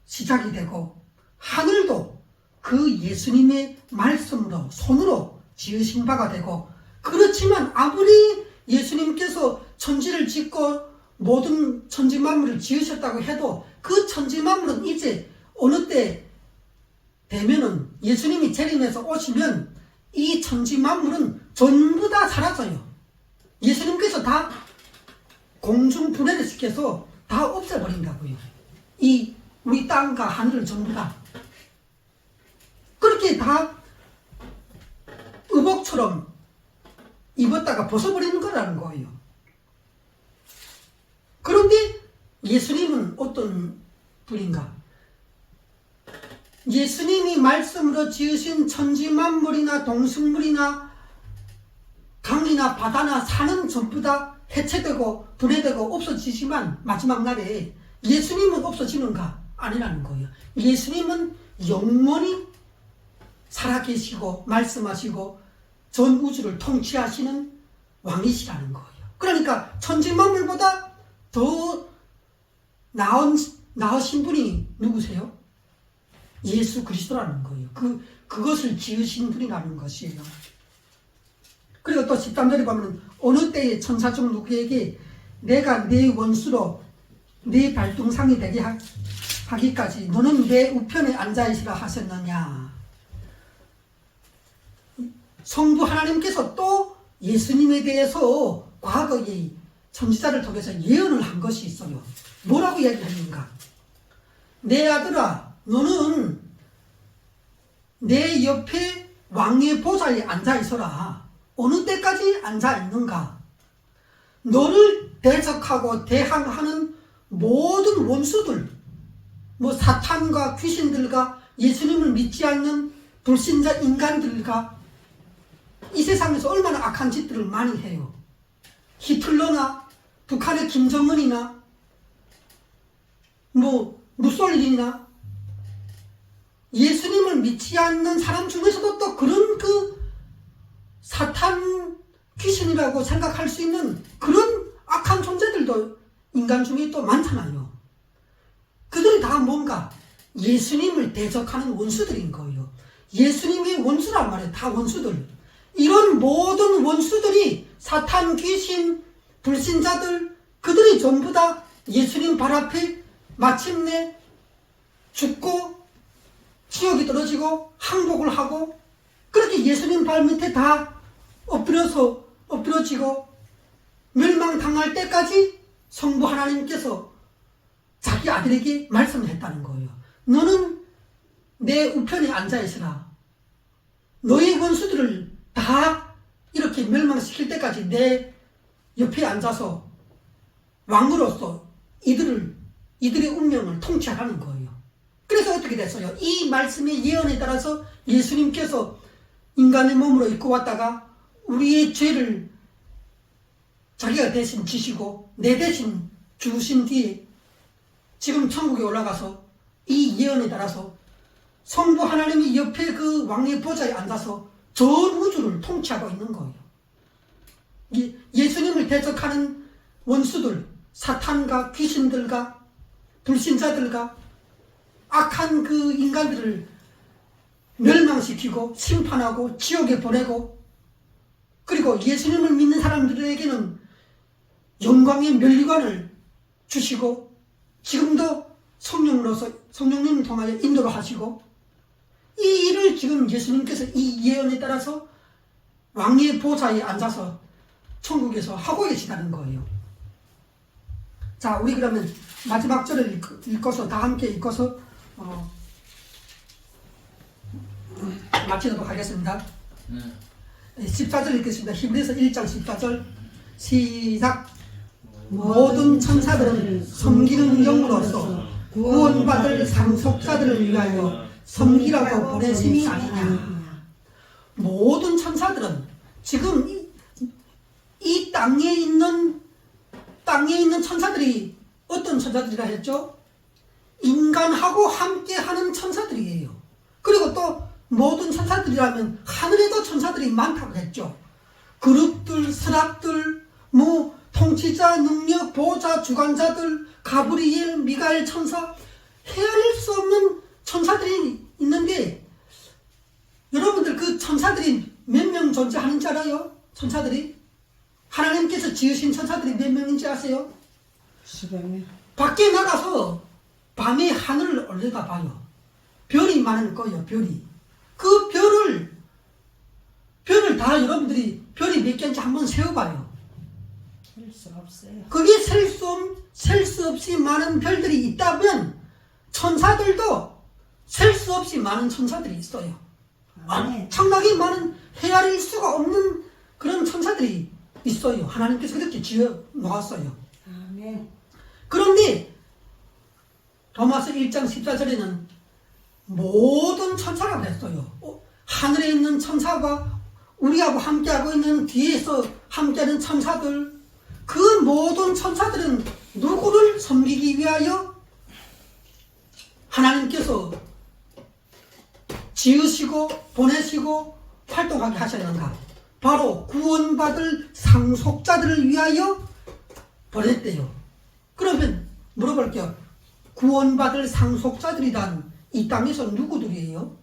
Speaker 1: 시작이 되고 하늘도 그 예수님의 말씀으로 손으로 지으신 바가 되고, 그렇지만 아무리 예수님께서 천지를 짓고 모든 천지 만물을 지으셨다고 해도 그 천지 만물은 이제 어느 때 되면은 예수님이 재림해서 오시면 이 천지 만물은 전부 다 사라져요. 예수님께서 다 공중 분해를 시켜서 다 없애버린다고요. 이 우리 땅과 하늘을 전부 다 그렇게 다 의복처럼 입었다가 벗어버리는 거라는 거예요. 그런데 예수님은 어떤 분인가? 예수님이 말씀으로 지으신 천지 만물이나 동식물이나 강이나 바다나 산은 전부 다 해체되고 분해되고 없어지지만 마지막 날에 예수님은 없어지는가? 아니라는 거예요. 예수님은 영원히 살아계시고 말씀하시고 전 우주를 통치하시는 왕이시라는 거예요. 그러니까 천지 만물보다 더 나으신 분이 누구세요? 예수 그리스도라는 거예요. 그것을 지으신 분이라는 것이에요. 그리고 또 13절에 보면 어느 때에 천사 중 누구에게 내가 내 원수로 내 발등상이 되게 하기까지 너는 내 우편에 앉아있으라 하셨느냐. 성부 하나님께서 또 예수님에 대해서 과거에 선지자를 통해서 예언을 한 것이 있어요. 뭐라고 이야기하는가? 내 아들아, 너는 내 옆에 왕의 보좌에 앉아있어라. 어느 때까지 앉아있는가? 너를 대적하고 대항하는 모든 원수들, 사탄과 귀신들과 예수님을 믿지 않는 불신자 인간들과 이 세상에서 얼마나 악한 짓들을 많이 해요. 히틀러나 북한의 김정은이나 무솔린이나 예수님을 믿지 않는 사람 중에서도 또 그런 사탄 귀신이라고 생각할 수 있는 그런 악한 존재들도 인간 중에 또 많잖아요. 그들이 다 뭔가 예수님을 대적하는 원수들인 거예요. 예수님의 원수란 말이에요. 다 원수들. 이런 모든 원수들이 사탄, 귀신, 불신자들, 그들이 전부 다 예수님 발 앞에 마침내 죽고 지옥이 떨어지고 항복을 하고 그렇게 예수님 발 밑에 다 엎드러지고 멸망당할 때까지 성부 하나님께서 자기 아들에게 말씀했다는 거예요. 너는 내 우편에 앉아있으라. 너의 원수들을 다 이렇게 멸망시킬 때까지 내 옆에 앉아서 왕으로서 이들의 운명을 통치하라는 거예요. 그래서 어떻게 됐어요? 이 말씀의 예언에 따라서 예수님께서 인간의 몸으로 입고 왔다가 우리의 죄를 자기가 대신 지시고 내 대신 죽으신 뒤에 지금 천국에 올라가서 이 예언에 따라서 성부 하나님이 옆에 그 왕의 보좌에 앉아서 전 우주를 통치하고 있는 거예요. 예수님을 대적하는 원수들, 사탄과 귀신들과 불신자들과 악한 그 인간들을 멸망시키고 심판하고 지옥에 보내고, 그리고 예수님을 믿는 사람들에게는 영광의 면류관을 주시고 지금도 성령님을 통하여 인도를 하시고, 이 일을 지금 예수님께서 이 예언에 따라서 왕의 보좌에 앉아서 천국에서 하고 계시다는 거예요. 자, 우리 그러면 마지막 절을 읽어서 다 함께 읽어서 마치도록 하겠습니다. 14절 읽겠습니다. 히브리서 1장 14절 시작. 모든 천사들은 섬기는 영으로서 구원받을 상속자들을 위하여 섬기라고 보내심이 아니냐. 모든 천사들은 지금 이 땅에 있는 천사들이 어떤 천사들이라 했죠? 인간하고 함께하는 천사들이에요. 그리고 또 모든 천사들이라면 하늘에도 천사들이 많다고 했죠. 그룹들, 스랍들, 뭐 통치자, 능력, 보호자, 주관자들, 가브리엘, 미가엘 천사, 헤아릴 수 없는 천사들이 있는데 여러분들 그 천사들이 몇 명 존재하는지 알아요? 천사들이? 하나님께서 지으신 천사들이 몇 명인지 아세요?
Speaker 3: 10명.
Speaker 1: 밖에 나가서 밤에 하늘을 올려다봐요. 별이 많을 거예요. 별이. 그 별을 다 여러분들이 별이 몇 개인지 한번 세어봐요.
Speaker 3: 셀 수 없어요.
Speaker 1: 그게 셀 수 없이 많은 별들이 있다면 천사들도 셀 수 없이 많은 천사들이 있어요.
Speaker 3: 아멘.
Speaker 1: 엄청나게 많은 헤아릴 수가 없는 그런 천사들이 있어요. 하나님께서 그렇게 지어 놓았어요.
Speaker 3: 아멘.
Speaker 1: 그런데 로마서 1장 14절에는 모든 천사라고 했어요. 하늘에 있는 천사가 우리하고 함께하고 있는 뒤에서 함께하는 천사들, 그 모든 천사들은 누구를 섬기기 위하여 하나님께서 지으시고 보내시고 활동하게 하셨는가? 바로 구원받을 상속자들을 위하여 보냈대요. 그러면 물어볼게요. 구원받을 상속자들이란 이 땅에서 누구들이에요?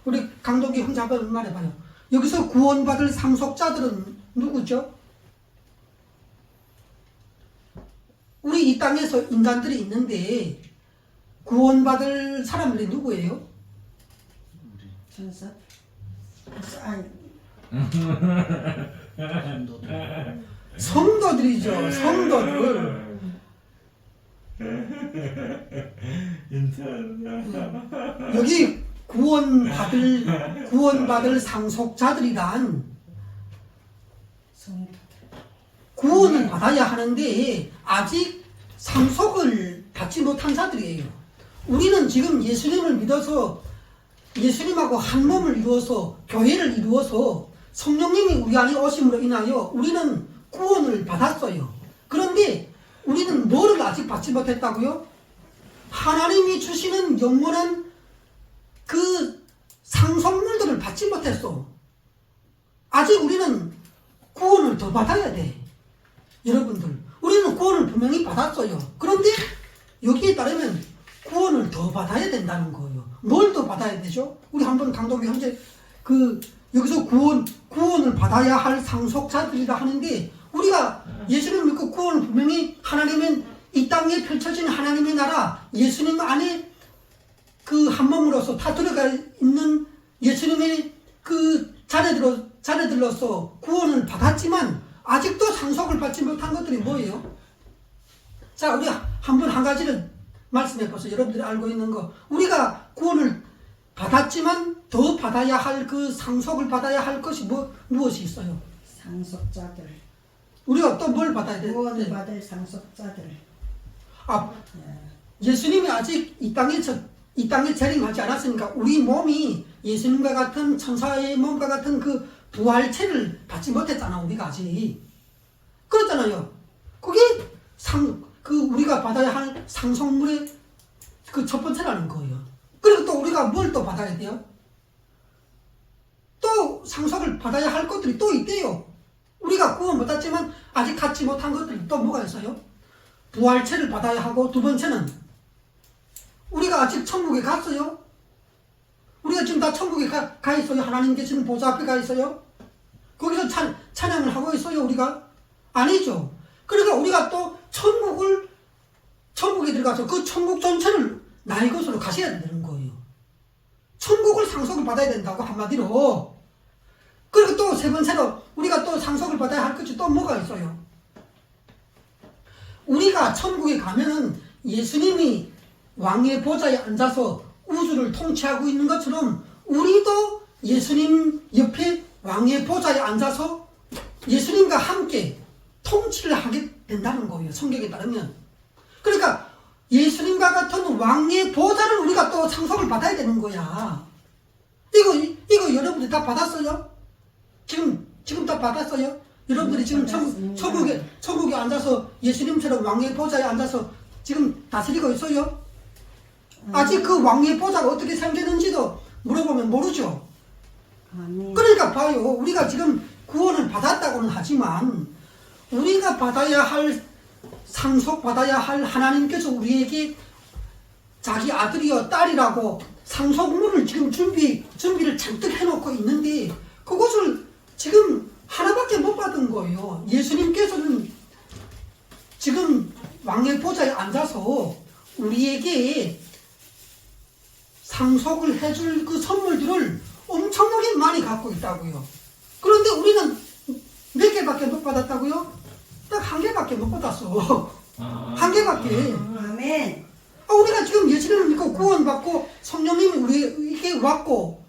Speaker 1: 우리 강동기 형제 한번 말해봐요. 여기서 구원받을 상속자들은 누구죠? 우리 이 땅에서 인간들이 있는데 구원받을 사람들이 누구예요?
Speaker 3: 천사. 아니,
Speaker 1: 성도들이죠. 성도들. 여기 구원받을 상속자들이란
Speaker 3: 성도들.
Speaker 1: 구원을 받아야 하는데 아직 상속을 받지 못한 자들이에요. 우리는 지금 예수님을 믿어서 예수님하고 한 몸을 이루어서 교회를 이루어서 성령님이 우리 안에 오심으로 인하여 우리는 구원을 받았어요. 그런데 우리는 뭐를 아직 받지 못했다고요? 하나님이 주시는 영원한 그 상속물들을 받지 못했어. 아직 우리는 구원을 더 받아야 돼. 여러분들, 우리는 구원을 분명히 받았어요. 그런데 여기에 따르면 구원을 더 받아야 된다는 거예요. 뭘 더 받아야 되죠? 우리 한번 강동기 형제 여기서 구원을 받아야 할 상속자들이라 하는데 우리가 예수님 믿고 구원을 분명히 하나님은 이 땅에 펼쳐진 하나님의 나라 예수님 안에 그 한 몸으로서 다 들어가 있는 예수님의 그 자녀들로서 구원을 받았지만 아직도 상속을 받지 못한 것들이 뭐예요? 자, 우리 한번 한 가지를 말씀해 보세요. 여러분들이 알고 있는 거. 우리가 구원을 받았지만 더 받아야 할 그 상속을 받아야 할 것이 무엇이 있어요?
Speaker 3: 상속자들.
Speaker 1: 우리가 또 뭘 받아야 돼?
Speaker 3: 구원을 받을 상속자들.
Speaker 1: 예수님이 아직 이 땅에 재림하지 않았으니까 우리 몸이 예수님과 같은 천사의 몸과 같은 그 부활체를 받지 못했잖아. 우리가 아직 그렇잖아요. 그게 우리가 받아야 할 상속물의 그 첫 번째라는 거예요. 그리고 또 우리가 뭘 또 받아야 돼요? 또 상속을 받아야 할 것들이 또 있대요. 우리가 구원 받았지만 아직 갖지 못한 것들이 또 뭐가 있어요? 부활체를 받아야 하고, 두 번째는 우리가 아직 천국에 갔어요? 우리가 지금 다 천국에 가 있어요? 하나님 계시는 보좌 앞에 가 있어요? 거기서 찬양을 하고 있어요? 우리가? 아니죠. 그러니까 우리가 또 천국에 들어가서 그 천국 전체를 나의 것으로 가셔야 되는 거예요. 천국을 상속을 받아야 된다고, 한마디로. 그리고 또 세 번째로 우리가 또 상속을 받아야 할 것이 또 뭐가 있어요? 우리가 천국에 가면은 예수님이 왕의 보좌에 앉아서 우주를 통치하고 있는 것처럼 우리도 예수님 옆에 왕의 보좌에 앉아서 예수님과 함께 통치를 하게 된다는 거예요. 성경에 따르면. 그러니까 예수님과 같은 왕의 보좌를 우리가 또 상속을 받아야 되는 거야. 이거 여러분들이 다 받았어요? 지금 다 받았어요? 여러분들이 지금 천국에 앉아서 예수님처럼 왕의 보좌에 앉아서 지금 다스리고 있어요? 아직 그 왕의 보좌가 어떻게 생겼는지도 물어보면 모르죠.
Speaker 3: 아멘.
Speaker 1: 그러니까 봐요. 우리가 지금 구원을 받았다고는 하지만 우리가 받아야 할 상속받아야 할 하나님께서 우리에게 자기 아들이여 딸이라고 상속물을 지금 준비를 잔뜩 해놓고 있는데 그것을 지금 하나밖에 못 받은 거예요. 예수님께서는 지금 왕의 보좌에 앉아서 우리에게 상속을 해줄 그 선물들을 엄청나게 많이 갖고 있다고요. 그런데 우리는 몇 개밖에 못 받았다고요? 딱 한 개밖에 못 받았어. 한 개밖에.
Speaker 3: 아멘.
Speaker 1: 우리가 지금 예수님을 믿고 구원받고 성령님이 우리에게 왔고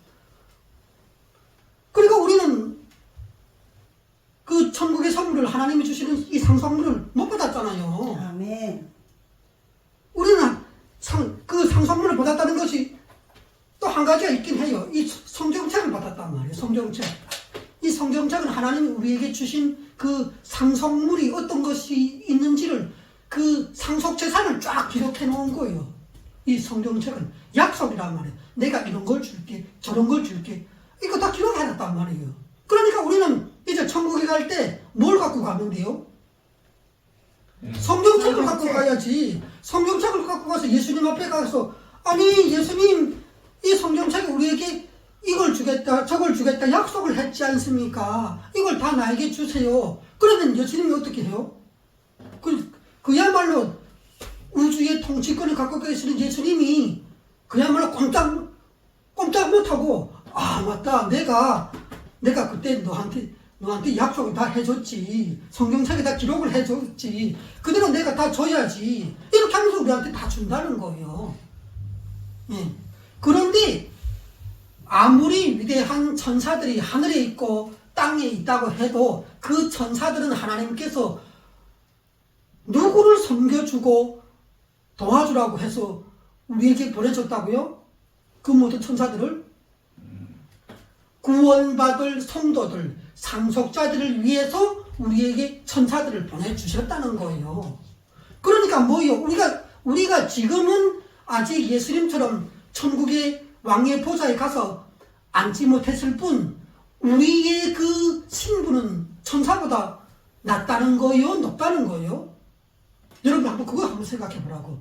Speaker 1: 그리고 우리는 그 천국의 선물을 하나님이 주시는 이 상속물을 못 받았잖아요.
Speaker 3: 아멘.
Speaker 1: 우리는 그 상속물을 받았다는 것이 또 한 가지가 있긴 해요. 이 성경책을 받았단 말이에요. 성경책. 이 성경책은 하나님이 우리에게 주신 그 상속물이 어떤 것이 있는지를 그 상속재산을 쫙 기록해 놓은 거예요. 이 성경책은 약속이란 말이에요. 내가 이런 걸 줄게, 저런 걸 줄게. 이거 다 기록해 놨단 말이에요. 그러니까 우리는 이제 천국에 갈 때 뭘 갖고 가면 돼요? 성경책을 갖고 가야지. 성경책을 갖고 가서 예수님 앞에 가서 아니 예수님 이 성경책이 우리에게 이걸 주겠다 저걸 주겠다 약속을 했지 않습니까? 이걸 다 나에게 주세요. 그러면 예수님이 어떻게 해요? 그야말로 우주의 통치권을 갖고 계시는 예수님이 그야말로 꼼짝 못하고 아 맞다 내가 그때 너한테 약속을 다 해줬지. 성경책에 다 기록을 해줬지. 그대로 내가 다 줘야지. 이렇게 하면서 우리한테 다 준다는 거예요. 예. 그런데 아무리 위대한 천사들이 하늘에 있고 땅에 있다고 해도 그 천사들은 하나님께서 누구를 섬겨주고 도와주라고 해서 우리에게 보내줬다고요? 그 모든 천사들을? 구원받을 성도들, 상속자들을 위해서 우리에게 천사들을 보내주셨다는 거예요. 그러니까 뭐요? 우리가 지금은 아직 예수님처럼 천국의 왕의 보좌에 가서 앉지 못했을 뿐 우리의 그 신분은 천사보다 낮다는 거예요? 높다는 거예요? 여러분 그거 한번 생각해 보라고.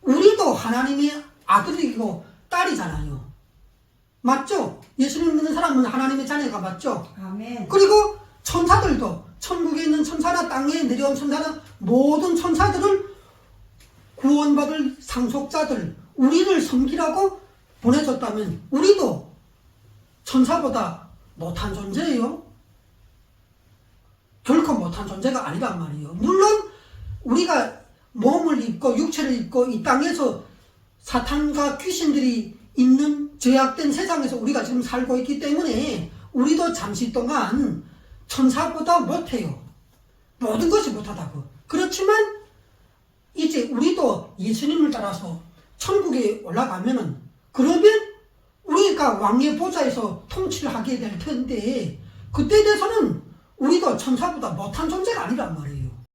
Speaker 1: 우리도 하나님의 아들이고 딸이잖아요. 맞죠? 예수님 믿는 사람은 하나님의 자녀가 맞죠?
Speaker 3: 아멘.
Speaker 1: 그리고 천사들도 천국에 있는 천사나 땅에 내려온 천사나 모든 천사들을 구원받을 상속자들 우리를 섬기라고 보내줬다면 우리도 천사보다 못한 존재예요? 결코 못한 존재가 아니란 말이에요. 물론 우리가 몸을 입고 육체를 입고 이 땅에서 사탄과 귀신들이 있는 죄악된 세상에서 우리가 지금 살고 있기 때문에 우리도 잠시 동안 천사보다 못해요. 모든 것이 못하다고. 그렇지만 이제 우리도 예수님을 따라서 천국에 올라가면은 그러면 우리가 왕의 보좌에서 통치를 하게 될 텐데 그때 돼서는 우리도 천사보다 못한 존재가 아니란 말이에요.